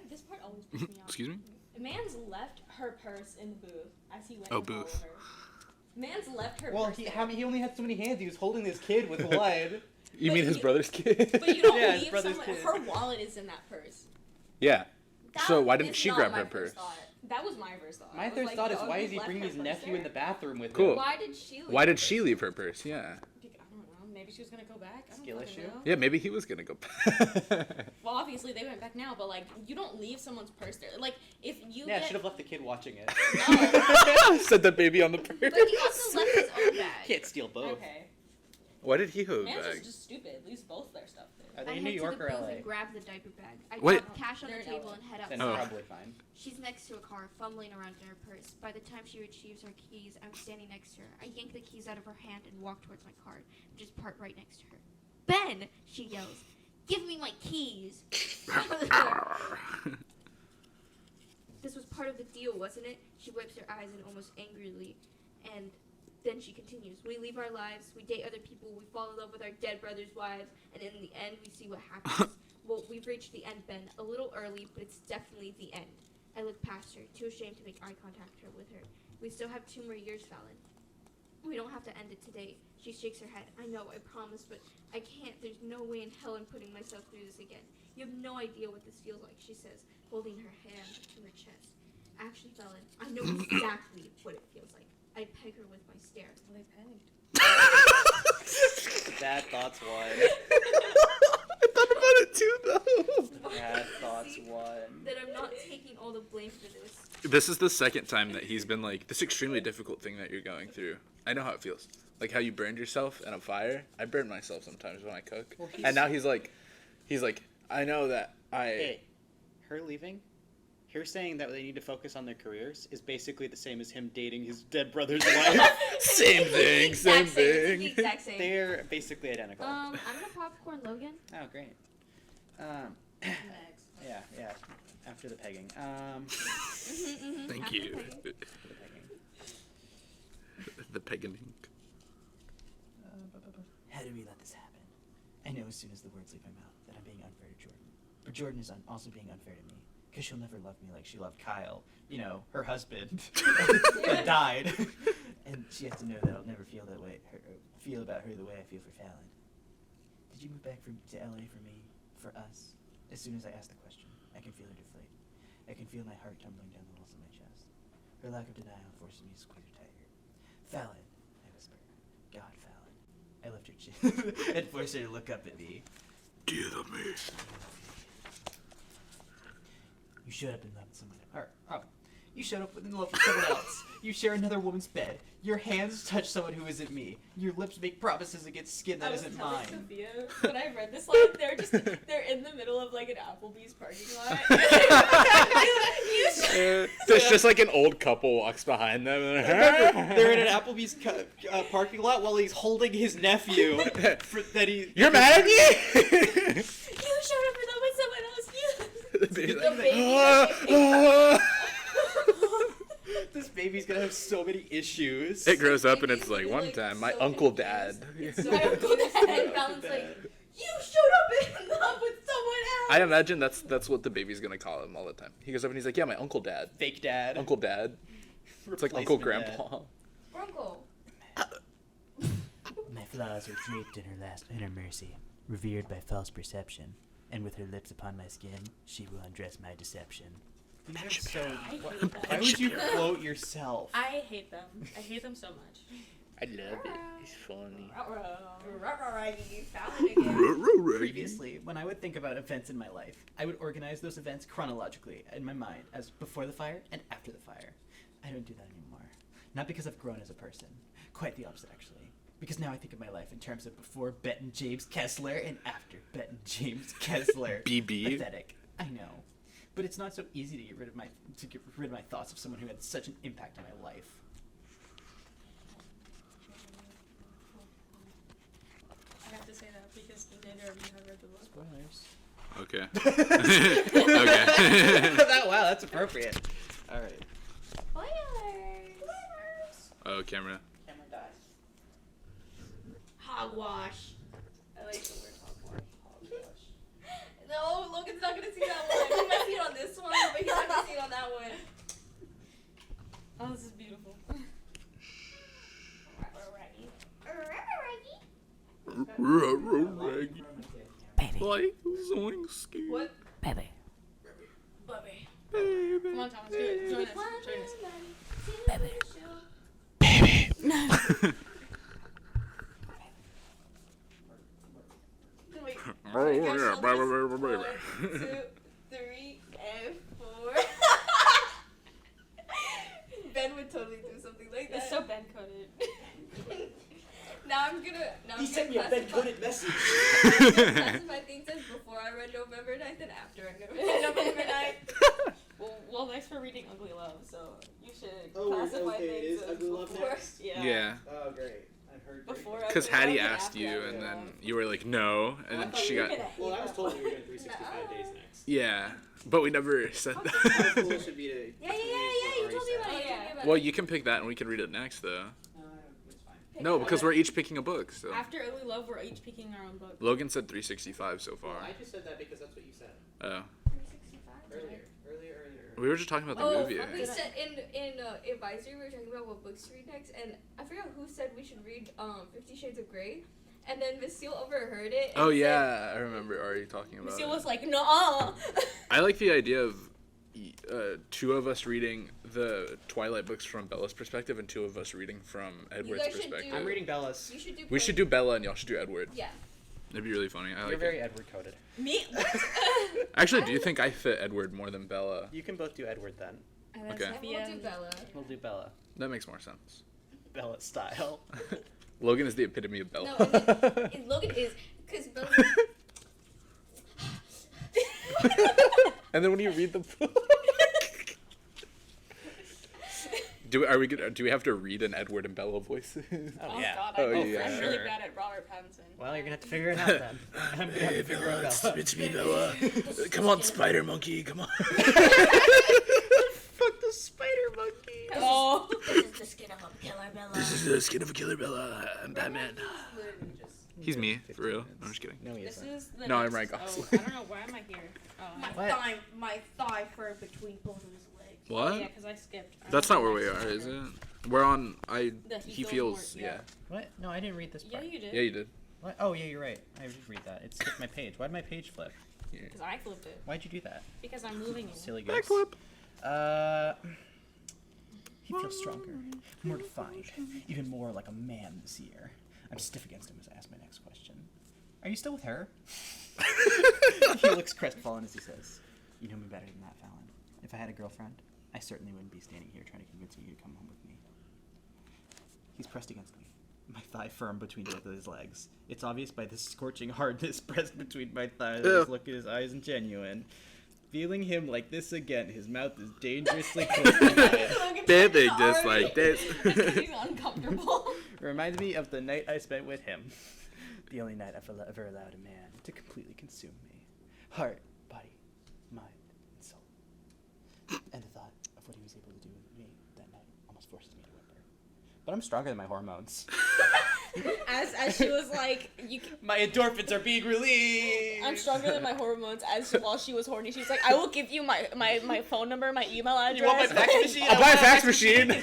This part always pisses me off. Excuse me? Man's left her purse in the booth as he went Oh, to follow booth. her. Man's left her Well, purse there. he only had so many hands. He was holding this kid with one. You But mean his you- brother's kid? But you don't Yeah, his leave brother's someone. kid. Her wallet is in that purse. Yeah. So why That didn't is she not grab my her first purse? thought. That was my first thought. I My was first like, thought is, yo, why he is he left bringing her his purse nephew there? in the bathroom with Cool. him? Why did she leave? Why her did she purse leave her purse? Yeah. there? I don't know. Maybe she was gonna go back. I don't Skill fucking issue? know. Yeah, maybe he was gonna go. Well, obviously they went back now, but like, you don't leave someone's purse there. Like, if you Yeah, get should have left the kid watching it. no, Set the baby on the purse. But he also left his own bag. Can't steal both. okay. Why did he hold Man's back? just stupid. Leaves both their stuff there. Are I they in head New to York the or booth LA? and grab the diaper bag. I Wait. drop cash on They're the in table LA. and head Then outside. probably fine. She's next to a car, fumbling around in her purse. By the time she retrieves her keys, I'm standing next to her. I yank the keys out of her hand and walk towards my car, which is parked right next to her. Ben! She yells. Give me my keys! This was part of the deal, wasn't it? She wipes her eyes and almost angrily, and then she continues. We leave our lives, we date other people, we fall in love with our dead brother's wives, and in the end, we see what happens. Well, we've reached the end, Ben. A little early, but it's definitely the end. I look past her, too ashamed to make eye contact with her. We still have 2 more years, Fallon. We don't have to end it today. She shakes her head. I know, I promise, but I can't. There's no way in hell I'm putting myself through this again. You have no idea what this feels like, she says, holding her hand to her chest. Actually, Fallon, I know exactly what it feels like. I peg her with my stare. Well, they pegged. Bad thoughts won. I thought about it too, though. Bad thoughts See won. that I'm not taking all the blame for this. This is the second time that he's been like, this extremely difficult thing that you're going through. I know how it feels. Like how you burned yourself in a fire. I burn myself sometimes when I cook. Well, And now he's like, I know that Hey, her leaving, her saying that they need to focus on their careers is basically the same as him dating his dead brother's wife. Same thing, It's the same exact same. It's thing. the exact same. They're basically identical. I'm gonna popcorn Logan. Oh, great. Next. Yeah. After the pegging. Thank After you. pegging. The pegging. The pegging. How do we let this happen? I know as soon as the words leave my mouth that I'm being unfair to Jordan. But Jordan is also being unfair to me. because she'll never love me like she loved Kyle, you know, her husband, that died. And she has to know that I'll never feel that way, feel about her the way I feel for Fallon. Did you move back to LA for me, for us? As soon as I ask the question, I can feel her deflate. I can feel my heart tumbling down the walls of my chest. Her lack of denial forces me to squeeze her tighter. Fallon, I whisper. God, Fallon. I lift her chin and force her to look up at me. Do you love me? You showed up in love with someone you showed up in love with someone else. You share another woman's bed. Your hands touch someone who isn't me. Your lips make promises against skin that isn't mine. Sophia, when I read this line, they're in the middle of like an Applebee's parking lot. There's just like an old couple walks behind them. They're in an Applebee's parking lot while he's holding his nephew. You're mad at me? You showed up in love with someone else. The baby's The like, baby. This baby's gonna have so many issues. It grows up and it's like, one time, my uncle dad. So my uncle dad and Fallon's like, you showed up in love with someone else. I imagine that's what the baby's gonna call him all the time. He goes up and he's like, yeah, my uncle dad. Fake dad. Uncle dad. It's like Uncle Grandpa. Uncle. My flaws are draped in her mercy, revered by false perception, and with her lips upon my skin, she will undress my deception. These are so. hate Why them. would you quote yourself? I hate them. I hate them so much. I love it. It's funny. Fallon again. Previously, when I would think about events in my life, I would organize those events chronologically in my mind as before the fire and after the fire. I don't do that anymore. Not because I've grown as a person. Quite the opposite, actually. Because now I think of my life in terms of before Benton James Kessler and after Benton James Kessler. BB. Pathetic. I know. But it's not so easy to get rid of my thoughts of someone who had such an impact on my life. I have to say that because neither of you have read the book. Spoilers. Okay. Okay. Wow, that's appropriate. All right. Spoilers. Oh, camera. Camera dies. Hogwash. I like the word hogwash. No, Logan's not gonna see that one. He might see it on this one, but he's not gonna see it on that one. Oh, this is beautiful. Baby. Like Zoinski. What? Baby. Bubby. Baby. Come on, Thomas, do it. Join us. Join us. Baby. Wait. Oh, Your yeah. shoulders. Baby. 1, 2, 3, and 4. Ben would totally do something like that. It's so Ben coded. Now I'm gonna. Now He I'm sent me gonna a Ben classify- coded message. classify things as before I read November 9th and after I read November 9th. Well, next we're reading Ugly Love, so you should Oh, classify okay, it things is as Ugly Love before. next? Yeah. Yeah. Oh, great. I've heard. Before Because Ugly Hattie Love and asked after you, Ugly and then Love. you were like, no, and then she got. Well, I was told we were doing 365 days next. Yeah, but we never said How that. cool should be to. Yeah, you told me about it. You told me about Well, it. you can pick that, and we can read it next, though. It's fine. No, because we're each picking a book. So After Ugly Love, we're each picking our own book. Logan said 365 so far. Well, I just said that because that's what you said Oh, 365. earlier. we were just talking about the Oh, movie. we said in advisory we were talking about what books to read next, and I forgot who said we should read 50 Shades of Grey, and then Miss Seal overheard it. And Oh said, yeah, I remember Ari talking about Lucille it. was like, no. I like the idea of two of us reading the Twilight books from Bella's perspective and two of us reading from Edward's guys should do- perspective. I'm reading Bella's. You should do. We should do Bella and y'all should do Edward. Yeah. It'd be really funny. I You're like very it. Edward coded. Me? What? Actually, do you think I fit Edward more than Bella? You can both do Edward then. And then Okay. And Sophia we'll do Bella. We'll do Bella. That makes more sense. Bella style. Logan is the epitome of Bella. No, and Logan is because Bella. And then when you read the book, do we have to read an Edward and Bella voice? Oh, yeah. God, Oh, I'm yeah. really bad at Robert Pattinson. Well, you're gonna have to figure it out then. I'm gonna have to figure out Bella. It's me, Bella. Come on, Spider Monkey. Come on. Fuck the spider monkey. Oh. This is the skin of a killer Bella. This is the skin of a killer Bella. I'm Batman. Literally just He's me, for real. I'm just kidding. No, he This isn't. is the No, I'm next- Ryan Oh, Gosling. I don't know. Why am I here? Oh, What? My thigh fur between both of his legs. yeah, What? because I skipped. I That's don't not know where we why I are, skipped is over. it? We're on. The He feels feels. more- Yeah. What? No, I didn't read this Yeah, part. you did. Yeah, you did. What? Oh, yeah, you're right. I did read that. It skipped my page. Why'd my page flip? Because I flipped it. Why'd you do that? Because I'm moving it. Silly goose. Backflip. He feels stronger, more defined, even more like a man this year. I'm stiff against him as I ask my next question. Are you still with her? He looks crestfallen as he says, "You know me better than that, Fallon. If I had a girlfriend, I certainly wouldn't be standing here trying to convince you to come home with me." He's pressed against me, my thigh firm between both of his legs. It's obvious by the scorching hardness pressed between my thighs that his look in his eyes is genuine. Feeling him like this again, his mouth is dangerously close to mine. Baby, just like this. He's uncomfortable. Reminds me of the night I spent with him. The only night I've ever allowed a man to completely consume me. Heart, body, mind, and soul. And the thought of what he was able to do with me that night almost forces me to whimper. But I'm stronger than my hormones. As she was like, you can, My endorphins are being released! I'm stronger than my hormones. While she was horny, she's like, I will give you my phone number, my email address. You want my fax machine? I'll buy a fax machine.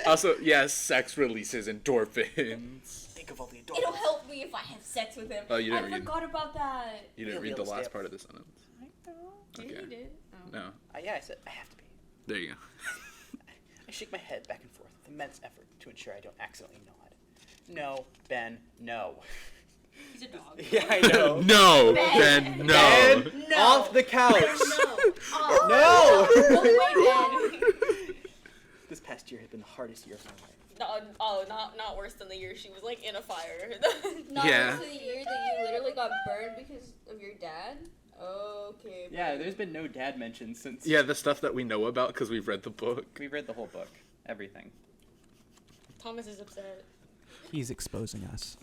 Also, yes, sex releases endorphins. Think of all the endorphins. It'll help me if I have sex with him. Oh, you didn't I read. forgot about that. You didn't You'll be read the able to last stay part up. of the sentence. Yeah, Okay. you did. Oh. No. Yeah, I said I have to be. There you go. I shake my head back and forth with immense effort to ensure I don't accidentally nod. No, Ben, no. He's a dog. Yeah, I know. No, Ben. Ben, no. Ben, No. off the couch. No. No. Oh, wait, Ben. This past year has been the hardest year of my life. Not worse than the year she was like in a fire. Not Yeah. also the year that you literally got burned because of your dad? Okay. Yeah, there's been no dad mentioned since Yeah, the stuff that we know about because we've read the book. we've read the whole book. Everything. Thomas is upset. He's exposing us.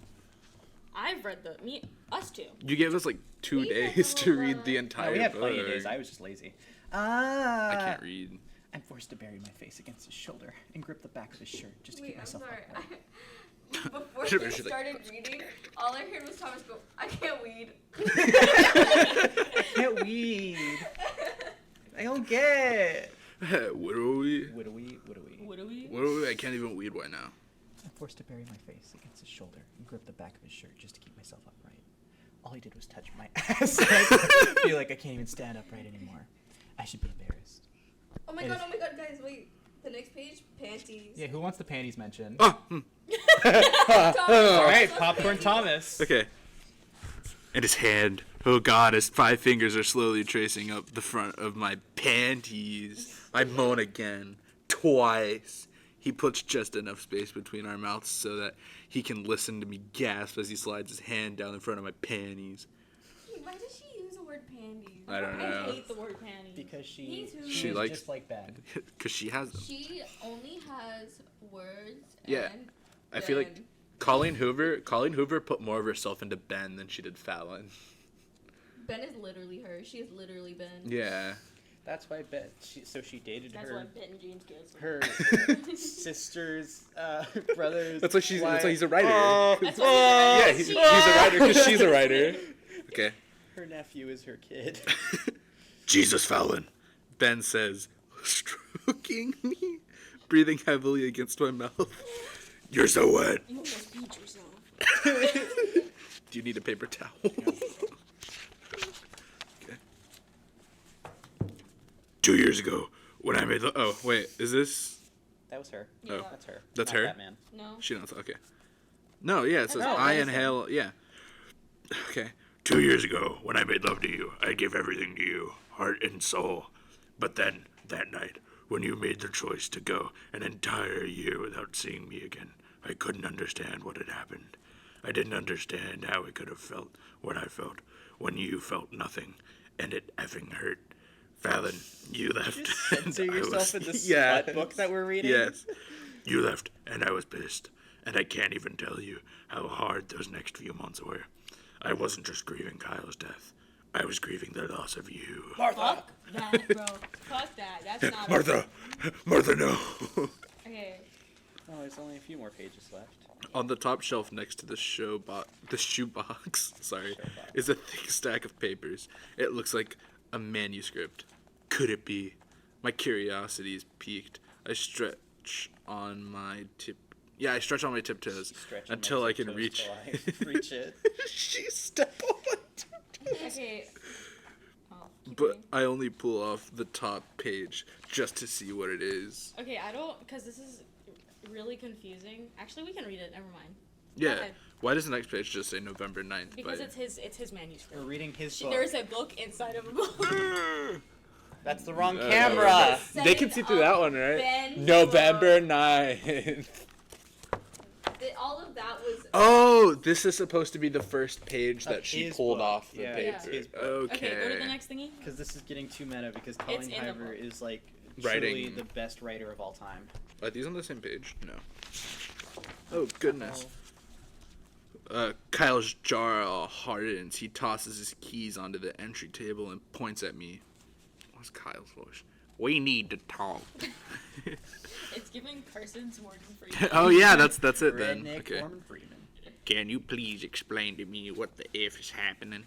I've read us two. You gave us like 2 We read days the to whole read book. the No, entire we had book. plenty of days. I was just lazy. I can't read. I'm forced to bury my face against his shoulder and grip the back of his shirt just to Wait, keep I'm myself sorry. upright. Before Should- you should I- started reading, all I heard was Thomas go, I can't weed. I can't weed. I don't get. What are we? What do we? What do we? What are we? What are we? I can't even weed right now. I'm forced to bury my face against his shoulder and grip the back of his shirt just to keep myself upright. All he did was touch my ass. I feel like I can't even stand upright anymore. I should be embarrassed. Oh my god, guys, wait. The next page, panties. Yeah, who wants the panties mentioned? Oh, All right, Popcorn Thomas. okay. And his hand. Oh god, his 5 fingers are slowly tracing up the front of my panties. I moan again. Twice. He puts just enough space between our mouths so that he can listen to me gasp as he slides his hand down in front of my panties. Why does she use the word panties? I don't know. I hate the word panties. Because she Me too. She is likes- just like Ben. Because she has them. She only has words Yeah, and I feel like then- Colleen Hoover put more of herself into Ben than she did Fallon. Ben is literally her. She is literally Ben. Yeah. That's why Ben. She dated That's her why Ben James gets her sister's brother's. That's why he's a writer. That's why Yeah, he's a writer because she's a writer. Okay. Her nephew is her kid. Jesus, Fallon. Ben says, stroking me, breathing heavily against my mouth. You're so wet. You almost beat yourself. Do you need a paper towel? Okay. 2 years ago, when I made the... Oh, wait, is this... That was her. Yeah. Oh. That's her. That's Not her? Batman. No. She knows. Okay. No, yeah, it says, No, I Benson. inhale... Yeah. Okay. 2 years ago, when I made love to you, I gave everything to you, heart and soul. But then, that night, when you made the choice to go an entire year without seeing me again, I couldn't understand what had happened. I didn't understand how I could have felt what I felt when you felt nothing, and it effing hurt. Fallon, you left. Censor and I yourself was- in the Yes. smut book that we're reading. Yes. You left, and I was pissed. And I can't even tell you how hard those next few months were. I wasn't just grieving Kyle's death. I was grieving the loss of you. Martha. Fuck that, bro. Fuck that. That's not. Martha! Martha, no! Okay. Oh, there's only a few more pages left. On the top shelf next to the shoebox, sorry, is a thick stack of papers. It looks like a manuscript. Could it be? My curiosity is piqued. I stretch on my tiptoes Stretching until my I can tiptoes reach. till I reach it. She step on my tiptoes. Okay. Oh, keep But going. I only pull off the top page just to see what it is. Okay, I don't, because this is really confusing. Actually, we can read it. Never mind. Yeah. ahead. Why does the next page just say November 9th? Because by... it's his manuscript. We're reading his book. There's a book inside of a book. That's the wrong Uh, camera. They can see through that one, right? Ben's November 9th. All of that was. Oh, this is supposed to be the first page that Of she his pulled book. off the Yeah, paper. it's his book. Okay. Okay, go to the next thingy. Because this is getting too meta. Because It's Colleen in the Hyver book. is like Writing. truly the best writer of all time. Are these on the same page? No. Oh, goodness. Kyle's jaw hardens. He tosses his keys onto the entry table and points at me. What's Kyle's voice? We need to talk. It's giving Carson's Morgan Freeman. Oh, yeah, that's it then. Redneck Okay. Mormon Freeman. Can you please explain to me what the F is happening?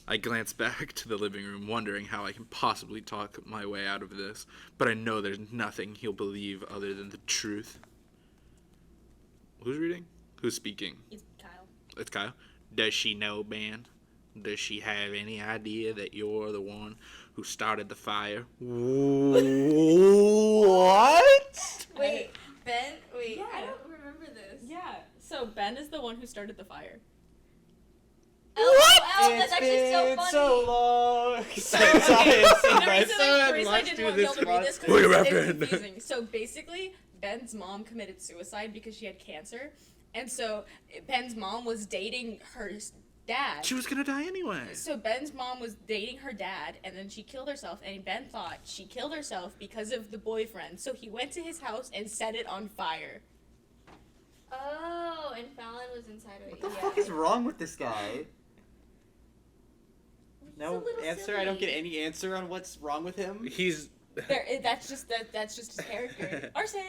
I glance back to the living room, wondering how I can possibly talk my way out of this, but I know there's nothing he'll believe other than the truth. Who's reading? Who's speaking? It's Kyle. It's Kyle. Does she know, Ben? Does she have any idea that you're the one who started the fire? What? Wait, Ben. Wait, Yeah. I don't remember this. Yeah. So Ben is the one who started the fire. What? That's actually so funny. so long since Okay, I have seen the my reason son. I Let's didn't do want y'all this to read this Wait, because it's Reverend. confusing. So basically, Ben's mom committed suicide because she had cancer, and so Ben's mom was dating her dad. She was gonna die anyway. So Ben's mom was dating her dad, and then she killed herself, and Ben thought she killed herself because of the boyfriend. So he went to his house and set it on fire. Oh, and Fallon was inside of it. What the yeah. fuck is wrong with this guy? He's a No little answer. I don't silly. get any answer on what's wrong with him. He's. That's just his character. Arson.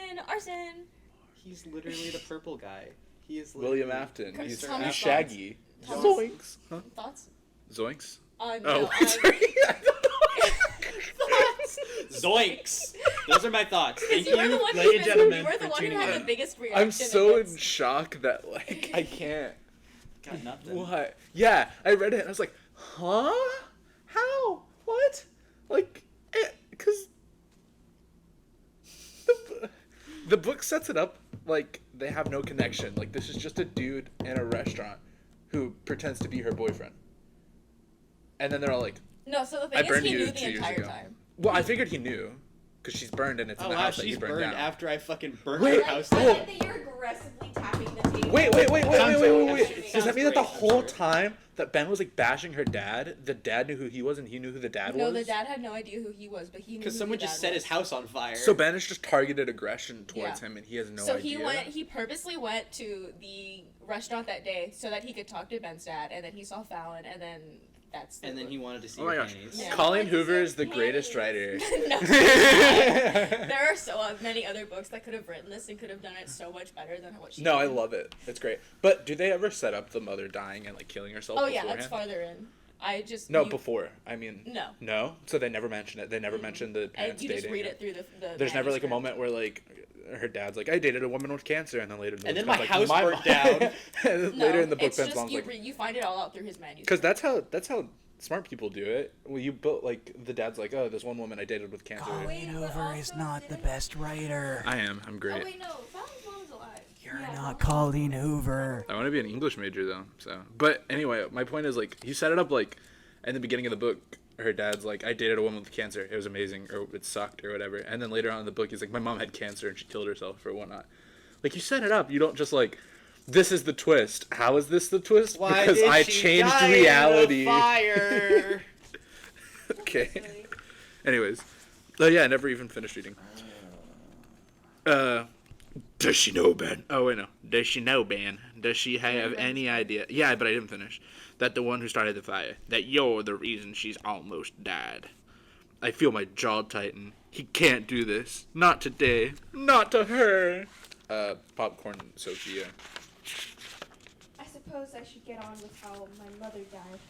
He's literally the purple guy. He is William literally- Afton. Thomas He's Thomas. Shaggy. Thomas. Zoinks. Huh? Thoughts? Zoinks? No, Oh, I'm- sorry. Thoughts? Zoinks! Those are my thoughts. Thank You were the one ladies and who gentlemen, you were the for one who tuning had in. the biggest reaction. I'm so in against- shock that, like, I can't. Got nothing. What? Yeah, I read it and I was like, huh? How? What? Like, because the book sets it up like they have no connection. Like, this is just a dude in a restaurant who pretends to be her boyfriend. And then they're all like, No, so the I thing is, burned he you knew the 2 years entire ago. time. Well, I figured he knew because she's burned and it's in Oh the wow, house that she's he burned burned down. after I fucking burnt Wait, her house I down. like that you're aggressively tapping the table. Wait. Sounds Does that sounds mean that the great, I'm whole sure. time that Ben was like bashing her dad, the dad knew who he was and he knew who the dad No, was? the dad had no idea who he was, but he knew. Because who someone the just dad set was. his house on fire. So Ben is just targeted aggression towards Yeah. him and he has no So idea. he purposely went to the restaurant that day so that he could talk to Ben's dad, and then he saw Fallon, and then that's. and then he wanted to see Oh my her gosh. panties. Yeah. Colleen Like Hoover is the his greatest panties. writer. No, there are so many other books that could have written this and could have done it so much better than what she No, I did. love it. It's great. But do they ever set up the mother dying and like killing herself Oh beforehand? yeah, that's farther in. I just No, you- before. I mean, No. no. So they never mention it. They never mention the And parents you dating. just read it through the There's never like a manuscript. moment where like her dad's like, I dated a woman with cancer, and then later in the And book, then Ben's my like, house burnt mom- down. And then No, later in the book, it's Ben's just mom's like, you find it all out through his manuscript. because that's how smart people do it. Well, you built like the dad's like, oh, this one woman I dated with cancer. Wait, but Hoover is also not the didn't- best writer. I am. I'm great. Oh wait, no. Fallon's mom is alive. You're Yeah, not Fallon's Colleen Hoover. I want to be an English major though. So, but anyway, my point is like he set it up like in the beginning of the book. Her dad's like, I dated a woman with cancer. It was amazing, or it sucked, or whatever. And then later on in the book, he's like, my mom had cancer and she killed herself or whatnot. Like you set it up. You don't just like, this is the twist. How is this the twist? Why because did I she changed die reality. In a fire? Okay. silly. Anyways, yeah, I never even finished reading. Does she know Ben? Oh wait, no. Does she know Ben? Does she have any idea? Yeah, but I didn't finish. That the one who started the fire. That you're the reason she's almost died. I feel my jaw tighten. He can't do this. Not today. Not to her. Popcorn Sophia. I suppose I should get on with how my mother died.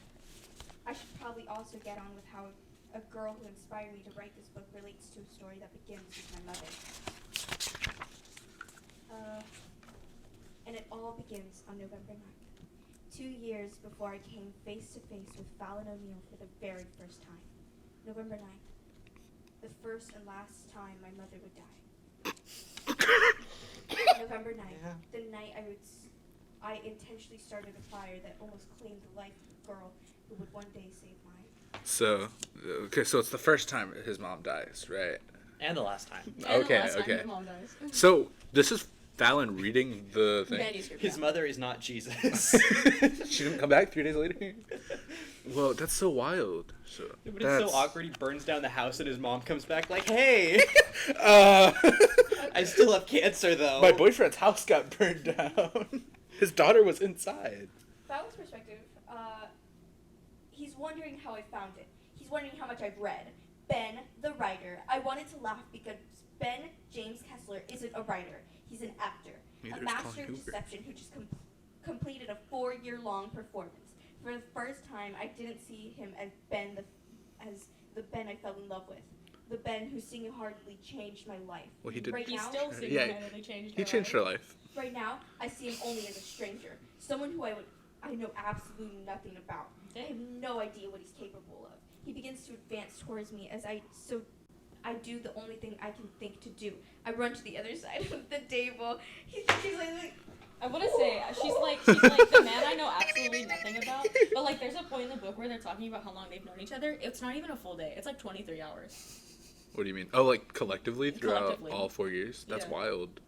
I should probably also get on with how a girl who inspired me to write this book relates to a story that begins with my mother. And it all begins on November 9th, 2 years before I came face to face with Fallon O'Neill for the very first time. November 9th, the first and last time my mother would die. November 9th, the night I intentionally started a fire that almost claimed the life of a girl who would one day save mine. So, okay, so it's the first time his mom dies, right? And the last time. And the Okay, last time okay. your mom dies. So, this is Fallon reading the thing? Manuscript. His yeah. mother is not Jesus. She didn't come back 3 days later? Well, that's so wild. So, But it's so awkward. He burns down the house and his mom comes back like, hey, Uh, I still have cancer though. my boyfriend's house got burned down. His daughter was inside. Fallon's perspective, he's wondering how I found it. He's wondering how much I've read. Ben, the writer, I wanted to laugh because Ben James Kessler isn't a writer. He's an actor, Neither a is master Colin of Hoover. deception who just completed a 4-year-long performance. For the first time, I didn't see him as the Ben I fell in love with. The Ben who single-heartedly changed my life. Well, he did. Right He now, still Yeah, single-handedly changed He her changed life. her life. Right now, I see him only as a stranger, someone who I know absolutely nothing about. I have no idea what he's capable of. He begins to advance towards me as I do the only thing I can think to do. I run to the other side of the table. She's like I want to say, she's like the man I know absolutely nothing about. But like, there's a point in the book where they're talking about how long they've known each other. It's not even a full day. It's like 23 hours. What do you mean? Oh, like collectively throughout Collectively. all 4 years? That's Yeah. wild.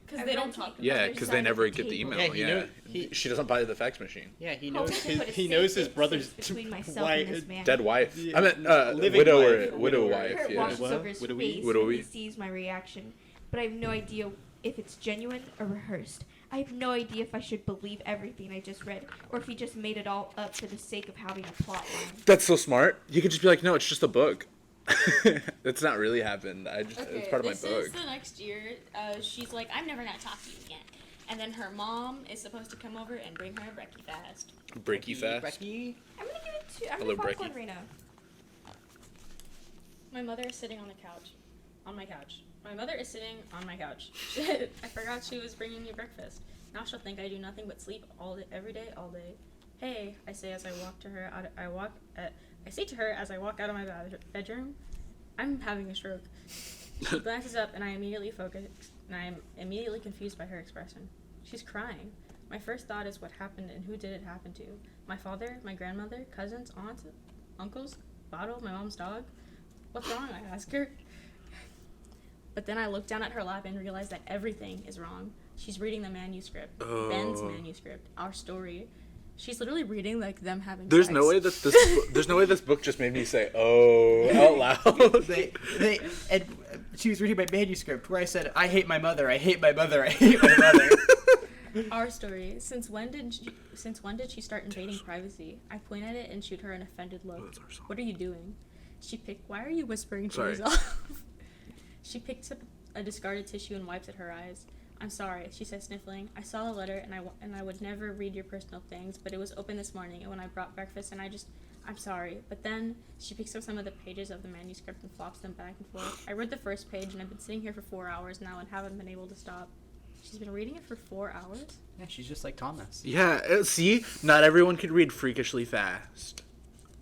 Because I they run don't to talk. the Yeah, other because side they of never the get the table. email. Yeah, She doesn't buy the fax machine. Yeah, he Hoping knows to his put a he safe knows his distance brother's between myself wife. and this man. Dead wife. Yeah. I meant Living widow wife. or widow Widower. wife. Hurt Yeah. washes What? over his Widowy? face Widowy? when he sees my reaction, but I have no idea if it's genuine or rehearsed. I have no idea if I should believe everything I just read, or if he just made it all up for the sake of having a plot line. That's so smart. You could just be like, no, it's just a book. It's not really happened. It's part of my this book. is the next year. She's like, I'm never gonna talk to you again. And then her mom is supposed to come over and bring her a brekkie fast. Breaky fast. Brecky. I'm gonna give it to. I'm Hello, gonna fuck Brekkie. one Rena. My mother is sitting on the couch. On my couch. My mother is sitting on my couch. Shit, I forgot she was bringing me breakfast. Now she'll think I do nothing but sleep all day, every day, all day. Hey, I say as I walk to her. I say to her as I walk out of my bedroom. I'm having a stroke. She glances up, and I immediately focus. And I am immediately confused by her expression. She's crying. My first thought is what happened and who did it happen to? My father, my grandmother, cousins, aunts, uncles, bottle, my mom's dog. What's wrong? I ask her. But then I look down at her lap and realize that everything is wrong. She's reading the manuscript, Ben's Oh. manuscript, our story. She's literally reading like them having There's sex. no way that there's no way this book just made me say "oh" out loud. And she was reading my manuscript where I said, I hate my mother, I hate my mother, I hate my mother. Our story. Since when did she start invading privacy? I point at it and shoot her an offended look. Oh, that's our song. What are you doing? Why are you whispering to Sorry. yourself? She picks up a discarded tissue and wipes at her eyes. I'm sorry, she says, sniffling. I saw the letter and I would never read your personal things, but it was open this morning and when I brought breakfast and I'm sorry. But then she picks up some of the pages of the manuscript and flops them back and forth. I read the first page and I've been sitting here for 4 hours now and haven't been able to stop. She's been reading it for 4 hours? Yeah, she's just like Thomas. Yeah, see, not everyone can read freakishly fast.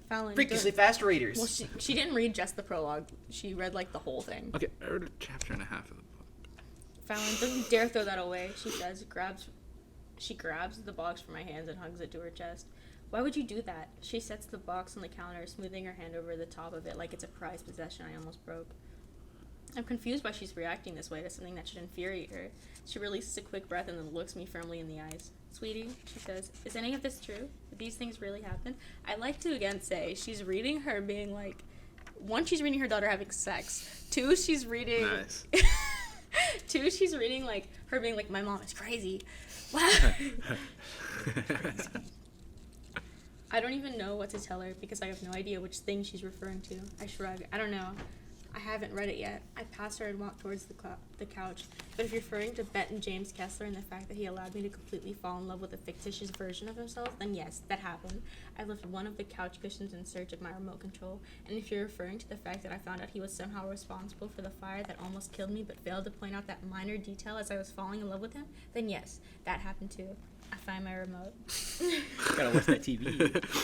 Fallon. Freakishly fast readers. Well, she didn't read just the prologue. She read like the whole thing. Okay, I read a chapter and a half of the book. Fallon, don't dare throw that away, she says. She grabs the box from my hands and hugs it to her chest. Why would you do that? She sets the box on the counter, smoothing her hand over the top of it like it's a prized possession I almost broke. I'm confused why she's reacting this way to something that should infuriate her. She releases a quick breath and then looks me firmly in the eyes. Sweetie, she says, is any of this true? Did these things really happen? I like to again say she's reading her being like, one, she's reading her daughter having sex. Two, she's reading... Nice. Two, she's reading like her being like, my mom is crazy. Wow. I don't even know what to tell her because I have no idea which thing she's referring to. I shrug. I don't know. I haven't read it yet. I passed her and walked towards the couch. But if you're referring to Benton James Kessler and the fact that he allowed me to completely fall in love with a fictitious version of himself, then yes, that happened. I lifted one of the couch cushions in search of my remote control. And if you're referring to the fact that I found out he was somehow responsible for the fire that almost killed me but failed to point out that minor detail as I was falling in love with him, then yes, that happened too. I find my remote. Gotta watch that TV.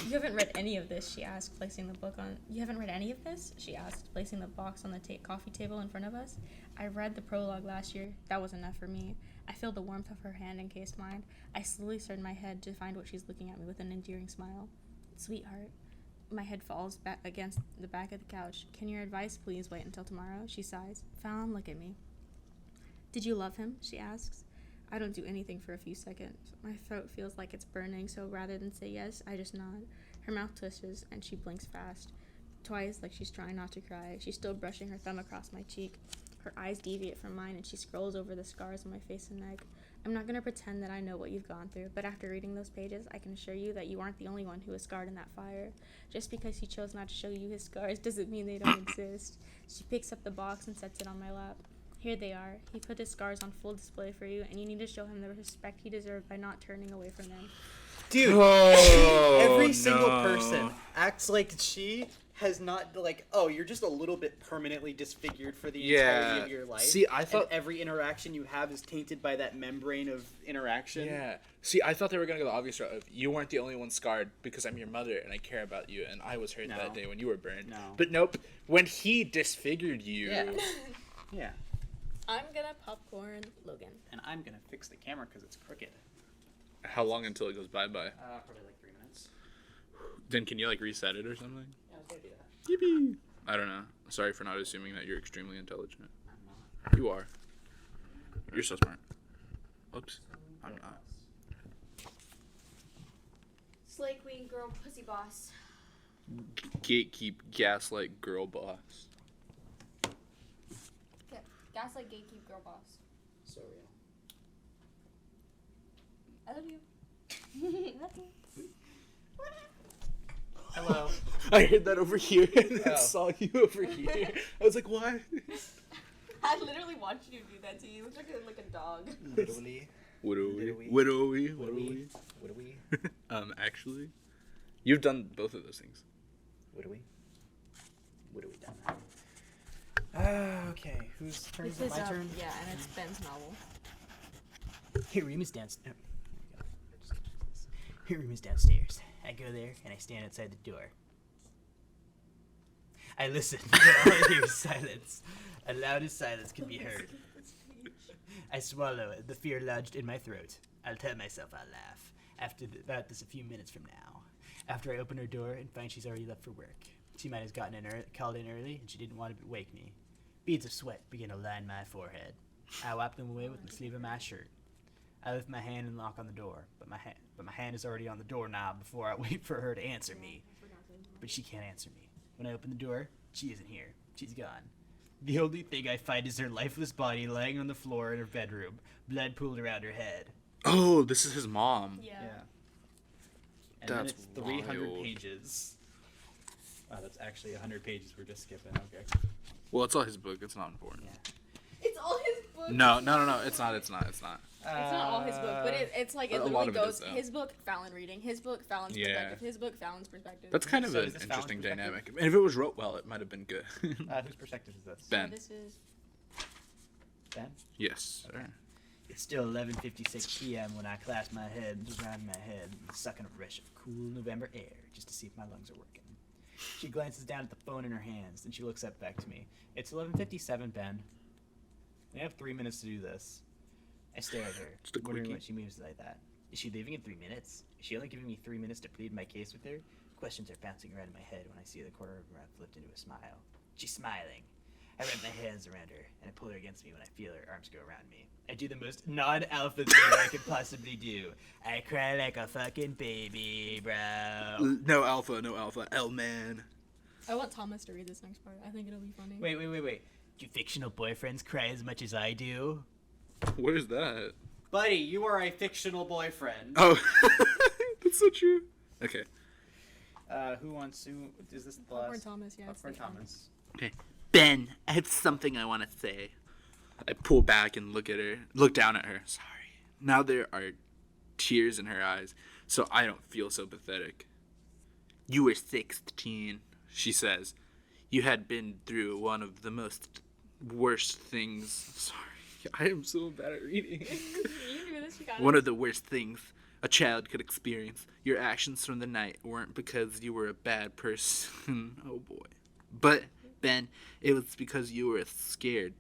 You haven't read any of this, she asked, placing the book on... You haven't read any of this? She asked, placing the box on the coffee table in front of us. I read the prologue last year. That was enough for me. I feel the warmth of her hand encased mine. I slowly turned my head to find what she's looking at me with an endearing smile. Sweetheart. My head falls back against the back of the couch. Can your advice please wait until tomorrow? She sighs. Fallon, look at me. Did you love him? She asks. I don't do anything for a few seconds. My throat feels like it's burning, so rather than say yes, I just nod. Her mouth twists, and she blinks fast. Twice, like she's trying not to cry. She's still brushing her thumb across my cheek. Her eyes deviate from mine, and she scrolls over the scars on my face and neck. I'm not going to pretend that I know what you've gone through, but after reading those pages, I can assure you that you aren't the only one who was scarred in that fire. Just because he chose not to show you his scars doesn't mean they don't exist. She picks up the box and sets it on my lap. Here they are. He put his scars on full display for you, and you need to show him the respect he deserved by not turning away from them. Dude, every single person acts like she has not, like, oh, you're just a little bit permanently disfigured for the entirety of your life. See, I thought... And every interaction you have is tainted by that membrane of interaction. Yeah. See, I thought they were going to go the obvious route of, you weren't the only one scarred because I'm your mother and I care about you and I was hurt that day when you were burned. No. But nope, when he disfigured you... Yeah. Yeah. I'm gonna popcorn Logan. And I'm gonna fix the camera because it's crooked. How long until it goes bye-bye? Probably like 3 minutes. Then can you, like, reset it or something? Yeah, I was gonna do that. Yippee! I don't know. Sorry for not assuming that you're extremely intelligent. I'm not. You are. You're so smart. Oops. I'm not. Slay queen, girl, pussy boss. Gatekeep, gaslight, girl boss. Gaslight, gatekeep, girl boss. So real. I love you. Love you. Hello. I heard that over here and then Oh. saw you over here. I was like, why? I literally watched you do that to you. You look like a dog. Literally. Widowy. Widowy. Widowy. What do we? Actually, you've done both of those things. What do we? What do we done? Okay, whose turn is it? My turn? Yeah, and it's Ben's novel. Her room is downstairs. Her room is downstairs. I go there and I stand outside the door. I listen, but all I hear is silence. A loud as silence can be heard. I swallow it, the fear lodged in my throat. I'll tell myself I'll laugh. About this a few minutes from now. After I open her door and find she's already left for work. She might have called in early and she didn't want to wake me. Beads of sweat begin to line my forehead. I wipe them away with the sleeve of my shirt. I lift my hand and lock on the door, but my hand is already on the doorknob before I wait for her to answer me. But she can't answer me. When I open the door, she isn't here. She's gone. The only thing I find is her lifeless body lying on the floor in her bedroom, blood pooled around her head. Oh, this is his mom. Yeah. And That's then it's 300 wild. pages. Oh, that's actually 100 pages we're just skipping. Okay. Well, it's all his book. It's not important. Yeah. It's all his book. No. It's not. It's not all his book, but it's like it a lot literally of it goes is, though. his book, Fallon reading, his book, Fallon's Yeah. perspective, his book, Fallon's perspective. That's kind of So an is this interesting Fallon's dynamic. And if it was wrote well, it might have been good. Whose perspective is this? Ben. This is Ben? Yes, sir. It's still 11:56 p.m. when I clasp my hands around my head and suck in a rush of cool November air just to see if my lungs are working. She glances down at the phone in her hands, and she looks up back to me. It's 11:57, Ben. We have 3 minutes to do this. I stare at her, Just a wondering quickie. what she moves like that. Is she leaving in 3 minutes? Is she only giving me 3 minutes to plead my case with her? Questions are bouncing around in my head when I see the corner of her mouth lift into a smile. She's smiling. I wrap my hands around her, and I pull her against me when I feel her arms go around me. I do the most non-alpha thing I could possibly do. I cry like a fucking baby, bro. No alpha. L man. I want Thomas to read this next part. I think it'll be funny. Wait. Do fictional boyfriends cry as much as I do? What is that? Buddy, you are a fictional boyfriend. Oh, that's so true. Okay. Who is this the Popcorn last? Thomas, yeah. it's Popcorn the fun. Thomas. Okay. Ben, I have something I want to say. I pull back and look down at her. Sorry. Now there are tears in her eyes, so I don't feel so pathetic. You were 16, she says. You had been through one of the most worst things. Sorry, I am so bad at reading. You knew this, you got One it. of the worst things a child could experience. Your actions from the night weren't because you were a bad person. Oh boy. But, Ben, it was because you were a scared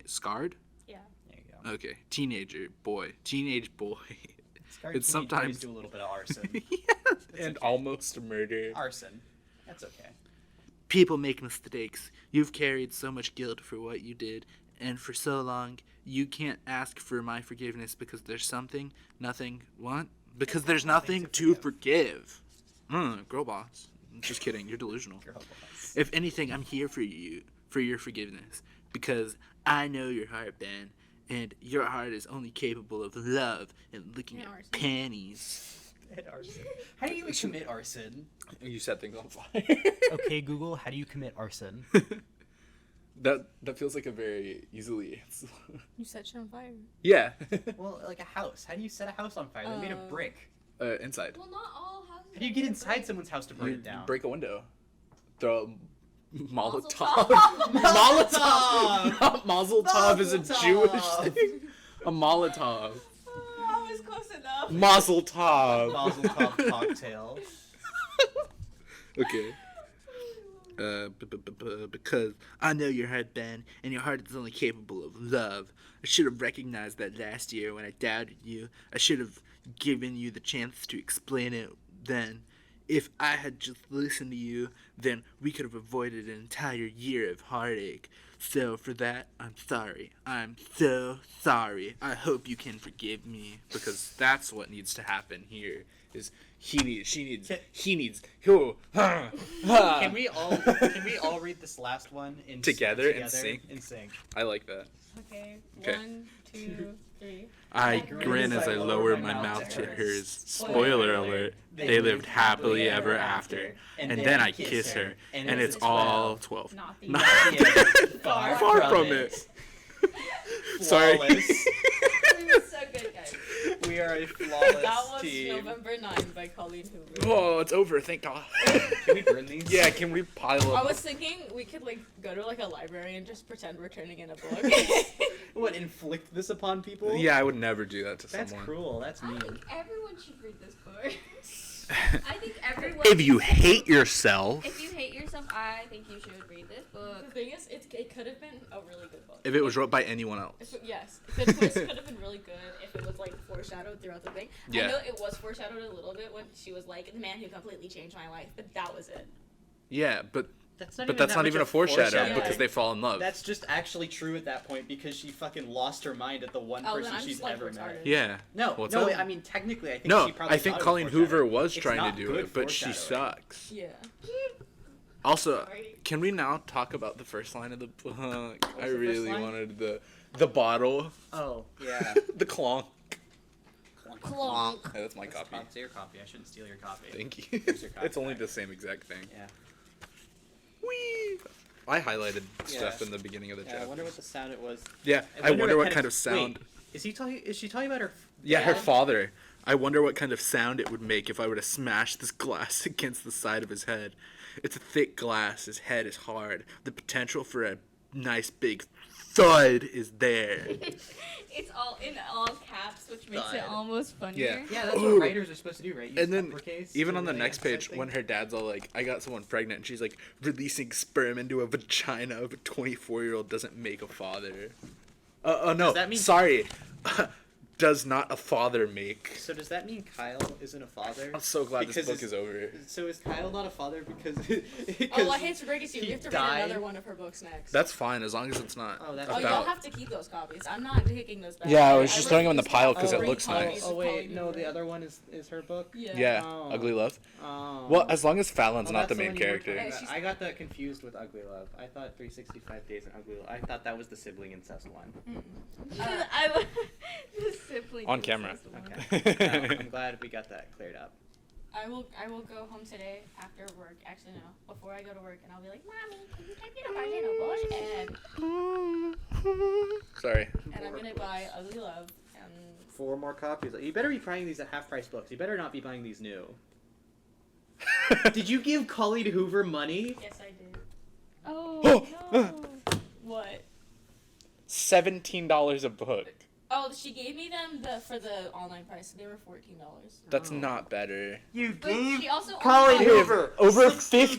scarred? Yeah. There you go. Okay, teenage boy. Scarred It's teenage sometimes- boys do a little bit of arson. Yes, and okay. almost murder. Arson. That's okay. People make mistakes. You've carried so much guilt for what you did, and for so long, you can't ask for my forgiveness because there's nothing, what? Because there's nothing to forgive. Girl boss. Just kidding, you're delusional. Girl boss. If anything, I'm here for you, for your forgiveness, because I know your heart, Ben, and your heart is only capable of love and looking And at arson. panties. Commit arson. How do you commit arson? You set things on fire. Okay, Google, how do you commit arson? That feels like a very easily answer. You set shit on fire. Yeah. Well, like a house. How do you set a house on fire? They're made of brick. Inside. Well, not all houses. How do you get inside someone's house to burn You it down? break a window. Throw a Molotov. Molotov. Molotov! Mazel tov is a Mazel Jewish tov. thing. A Molotov. I was close enough. Mazel tov. Mazel tov cocktail. Okay. Because I know your heart, Ben, and your heart is only capable of love. I should have recognized that last year when I doubted you. I should have given you the chance to explain it then. If I had just listened to you, then we could have avoided an entire year of heartache. So for that, I'm sorry. I'm so sorry. I hope you can forgive me, because that's what needs to happen here. Is he needs Can we all read this last one Together and sing? In sync. I like that. Okay. Okay. 1, 2, 3. I grin as I lower my mouth to hers. Spoiler alert, they lived happily ever after. And then I kiss her, and it's all 12. Not the Not Far far from from it. it. Sorry. Flawless. It was so good, guys. We are a flawless That was team. November 9 by Colleen Hoover. Oh, it's over, thank God. Can we burn these? Yeah, can we pile I up? was thinking we could like go to like a library and just pretend we're turning in a book. What, inflict this upon people? Yeah, I would never do that to That's someone. cruel. That's I mean. think everyone should read this book. I think everyone. If you hate yourself. If you hate yourself, I think you should read this The book. thing is, it could have been a really good book. If it was wrote by anyone else. Yes, the twist could have been really good if it was like foreshadowed throughout the thing. Yeah. I know it was foreshadowed a little bit when she was like the man who completely changed my life, but that was it. Yeah, but That's that's not that even a much foreshadow Yeah. because they fall in love. That's just actually true at that point because she fucking lost her mind at the one Oh, person then I'm she's just, like, ever met. retarded. Yeah. No, What's no. up? I mean, technically, I think No, she probably I think thought it Colleen was Hoover foreshadowing. was It's trying not to do good it, but she foreshadowing. sucks. Yeah. Also, Sorry. can we now talk about the first line of the book? I the first really line? wanted the bottle, Oh, yeah. the clonk. Clonk. Hey, that's my copy. It's your copy. I shouldn't steal your copy. Thank you. Here's your copy It's only back. the same exact thing. Yeah. Whee! I highlighted stuff Yeah. in the beginning of the Yeah, chapter. I wonder what the sound it was. Yeah, I wonder what kind of sound. Wait, is she talking about her? Yeah, her dad? father. I wonder what kind of sound it would make if I were to smash this glass against the side of his head. It's a thick glass. His head is hard. The potential for a nice big thud is there. It's all in all caps, which makes it Thud. almost funnier. Yeah, that's Ooh. what writers are supposed to do, right? Use And then uppercase even to on the really next emphasize page, when things. her dad's all like, I got someone pregnant, and she's like, releasing sperm into a vagina of a 24-year-old doesn't make a father. No, Does that mean- sorry. Does not a father make. So does that mean Kyle isn't a father? I'm so glad Because this book is over. So is Kyle not a father because? Oh, I hate to break it to you. he We have to died? read another one of her books next. That's fine, as long as it's not Oh, that's Oh, about... you'll have to keep those copies. I'm not taking those back. Yeah, I was just throwing them in the refuse pile to 'cause it bring looks copies nice. of Oh wait, Colleen no, Hoover. the other one is her book. Yeah. Yeah, Oh. Ugly Love. Oh. Well, as long as Fallon's Oh, not the that's main one you were character. talking Yeah, about. I got that confused with Ugly Love. I thought 365 Days in Ugly Love. I thought that was the sibling incest one. I the sibling On incest camera. one. Okay. No, I'm glad we got that cleared up. I will go home today after work. Actually, no. Before I go to work, and I'll be like, Mommy, can you take me to my little bush? Sorry. And I'm gonna buy Ugly Love. And 4 more copies. You better be buying these at half-price books. You better not be buying these new. Did you give Colleen Hoover money? yes, I did. Oh no. What? $17 a book. Oh, she gave me them for the online price. So they were $14. That's not better. You But she also Colleen only got- Hoover Over $50.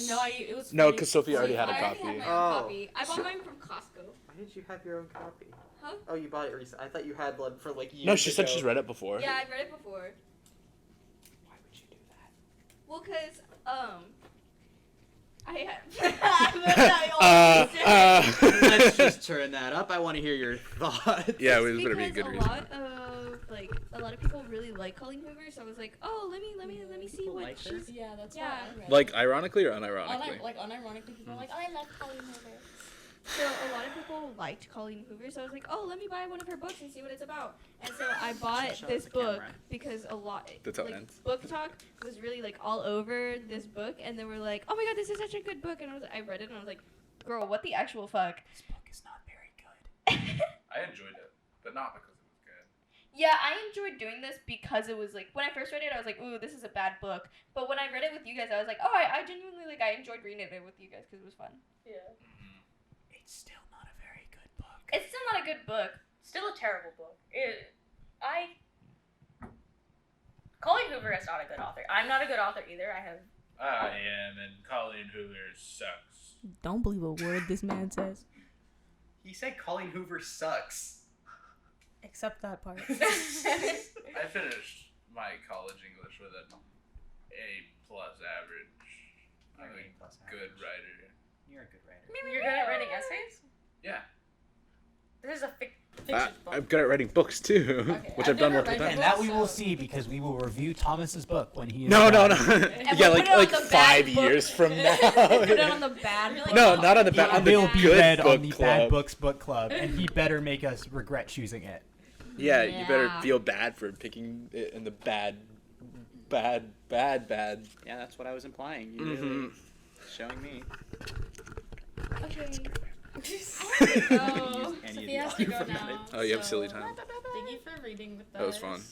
No, it was. No, 40 because Sophie already had a I already copy. had my own Oh. copy. I bought mine from Costco. Why did you have your own copy? Huh? Oh, you bought it recently. I thought you had one for like years No, she said ago. she's read it before. Yeah, I read it before. Why would you do that? Well, cause I had. Let's just turn that up. I want to hear your thoughts. Yeah, it better be a Because good a reason. lot of people really like Colleen Hoover, so I was like, oh, let me see People what like her? she's. Yeah, that's Yeah. why I read Like, it. ironically or unironically? Unironically, people are like, oh, I love Colleen Hoover. So a lot of people liked Colleen Hoover, so I was like, oh, let me buy one of her books and see what it's about. And so I bought Show this the book camera. because a lot, That's how it like, ends. Book Talk was really like all over this book, and they were like, oh my god, this is such a good book, and I read it and I was like, girl, what the actual fuck? This book is not very good. I enjoyed it, but not because it was good. Yeah, I enjoyed doing this because it was like, when I first read it, I was like, ooh, this is a bad book. But when I read it with you guys, I was like, oh, I genuinely, like, I enjoyed reading it with you guys because it was fun. Yeah. It's still not a very good book. It's still not a good book. Still a terrible book. Colleen Hoover is not a good author. I'm not a good author either. I am, and Colleen Hoover sucks. don't believe a word this man says. He said Colleen Hoover sucks. Except that part. I finished my college English with an A+ average. I'm You're a A+ good average. writer. You're a good writer. You're good at writing essays? Yeah. This is a fiction book. I'm good at writing books too, Okay, which I've I've done never multiple read times. And that we will So- see because we will review Thomas's book when he is No. done. And Yeah, we'll put it on like the bad 5 book. years from now. Put it on the bad book. No, not on the bad. It On the will be good read book on the club. Bad Books Book Club, and he better make us regret choosing it. Yeah, you better Yeah. feel bad for picking it in the bad. Yeah, that's what I was implying. You really Mhm. showing me. Okay. Oh, Any Sophia has of to you go from now. Oh, you have so silly time. Thank you for reading with us. That was fun.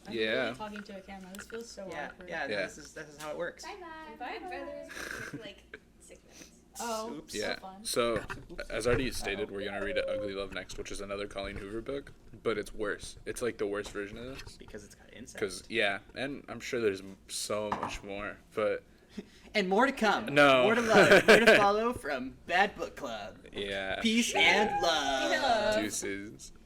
I'm Yeah. really talking to a camera. This feels so Yeah, awkward. yeah. Yeah. This is how it works. Bye, brothers. Like 6 minutes. Oh, Oops. Yeah. so fun. So, as already stated, we're gonna read Ugly Love next, which is another Colleen Hoover book, but it's worse. It's like the worst version of this. Because it's got incest. Cause yeah, and I'm sure there's so much more, but And more to come. No. More to love. More to follow from Bad Book Club. yeah. Peace and love. Peace and love. Deuces.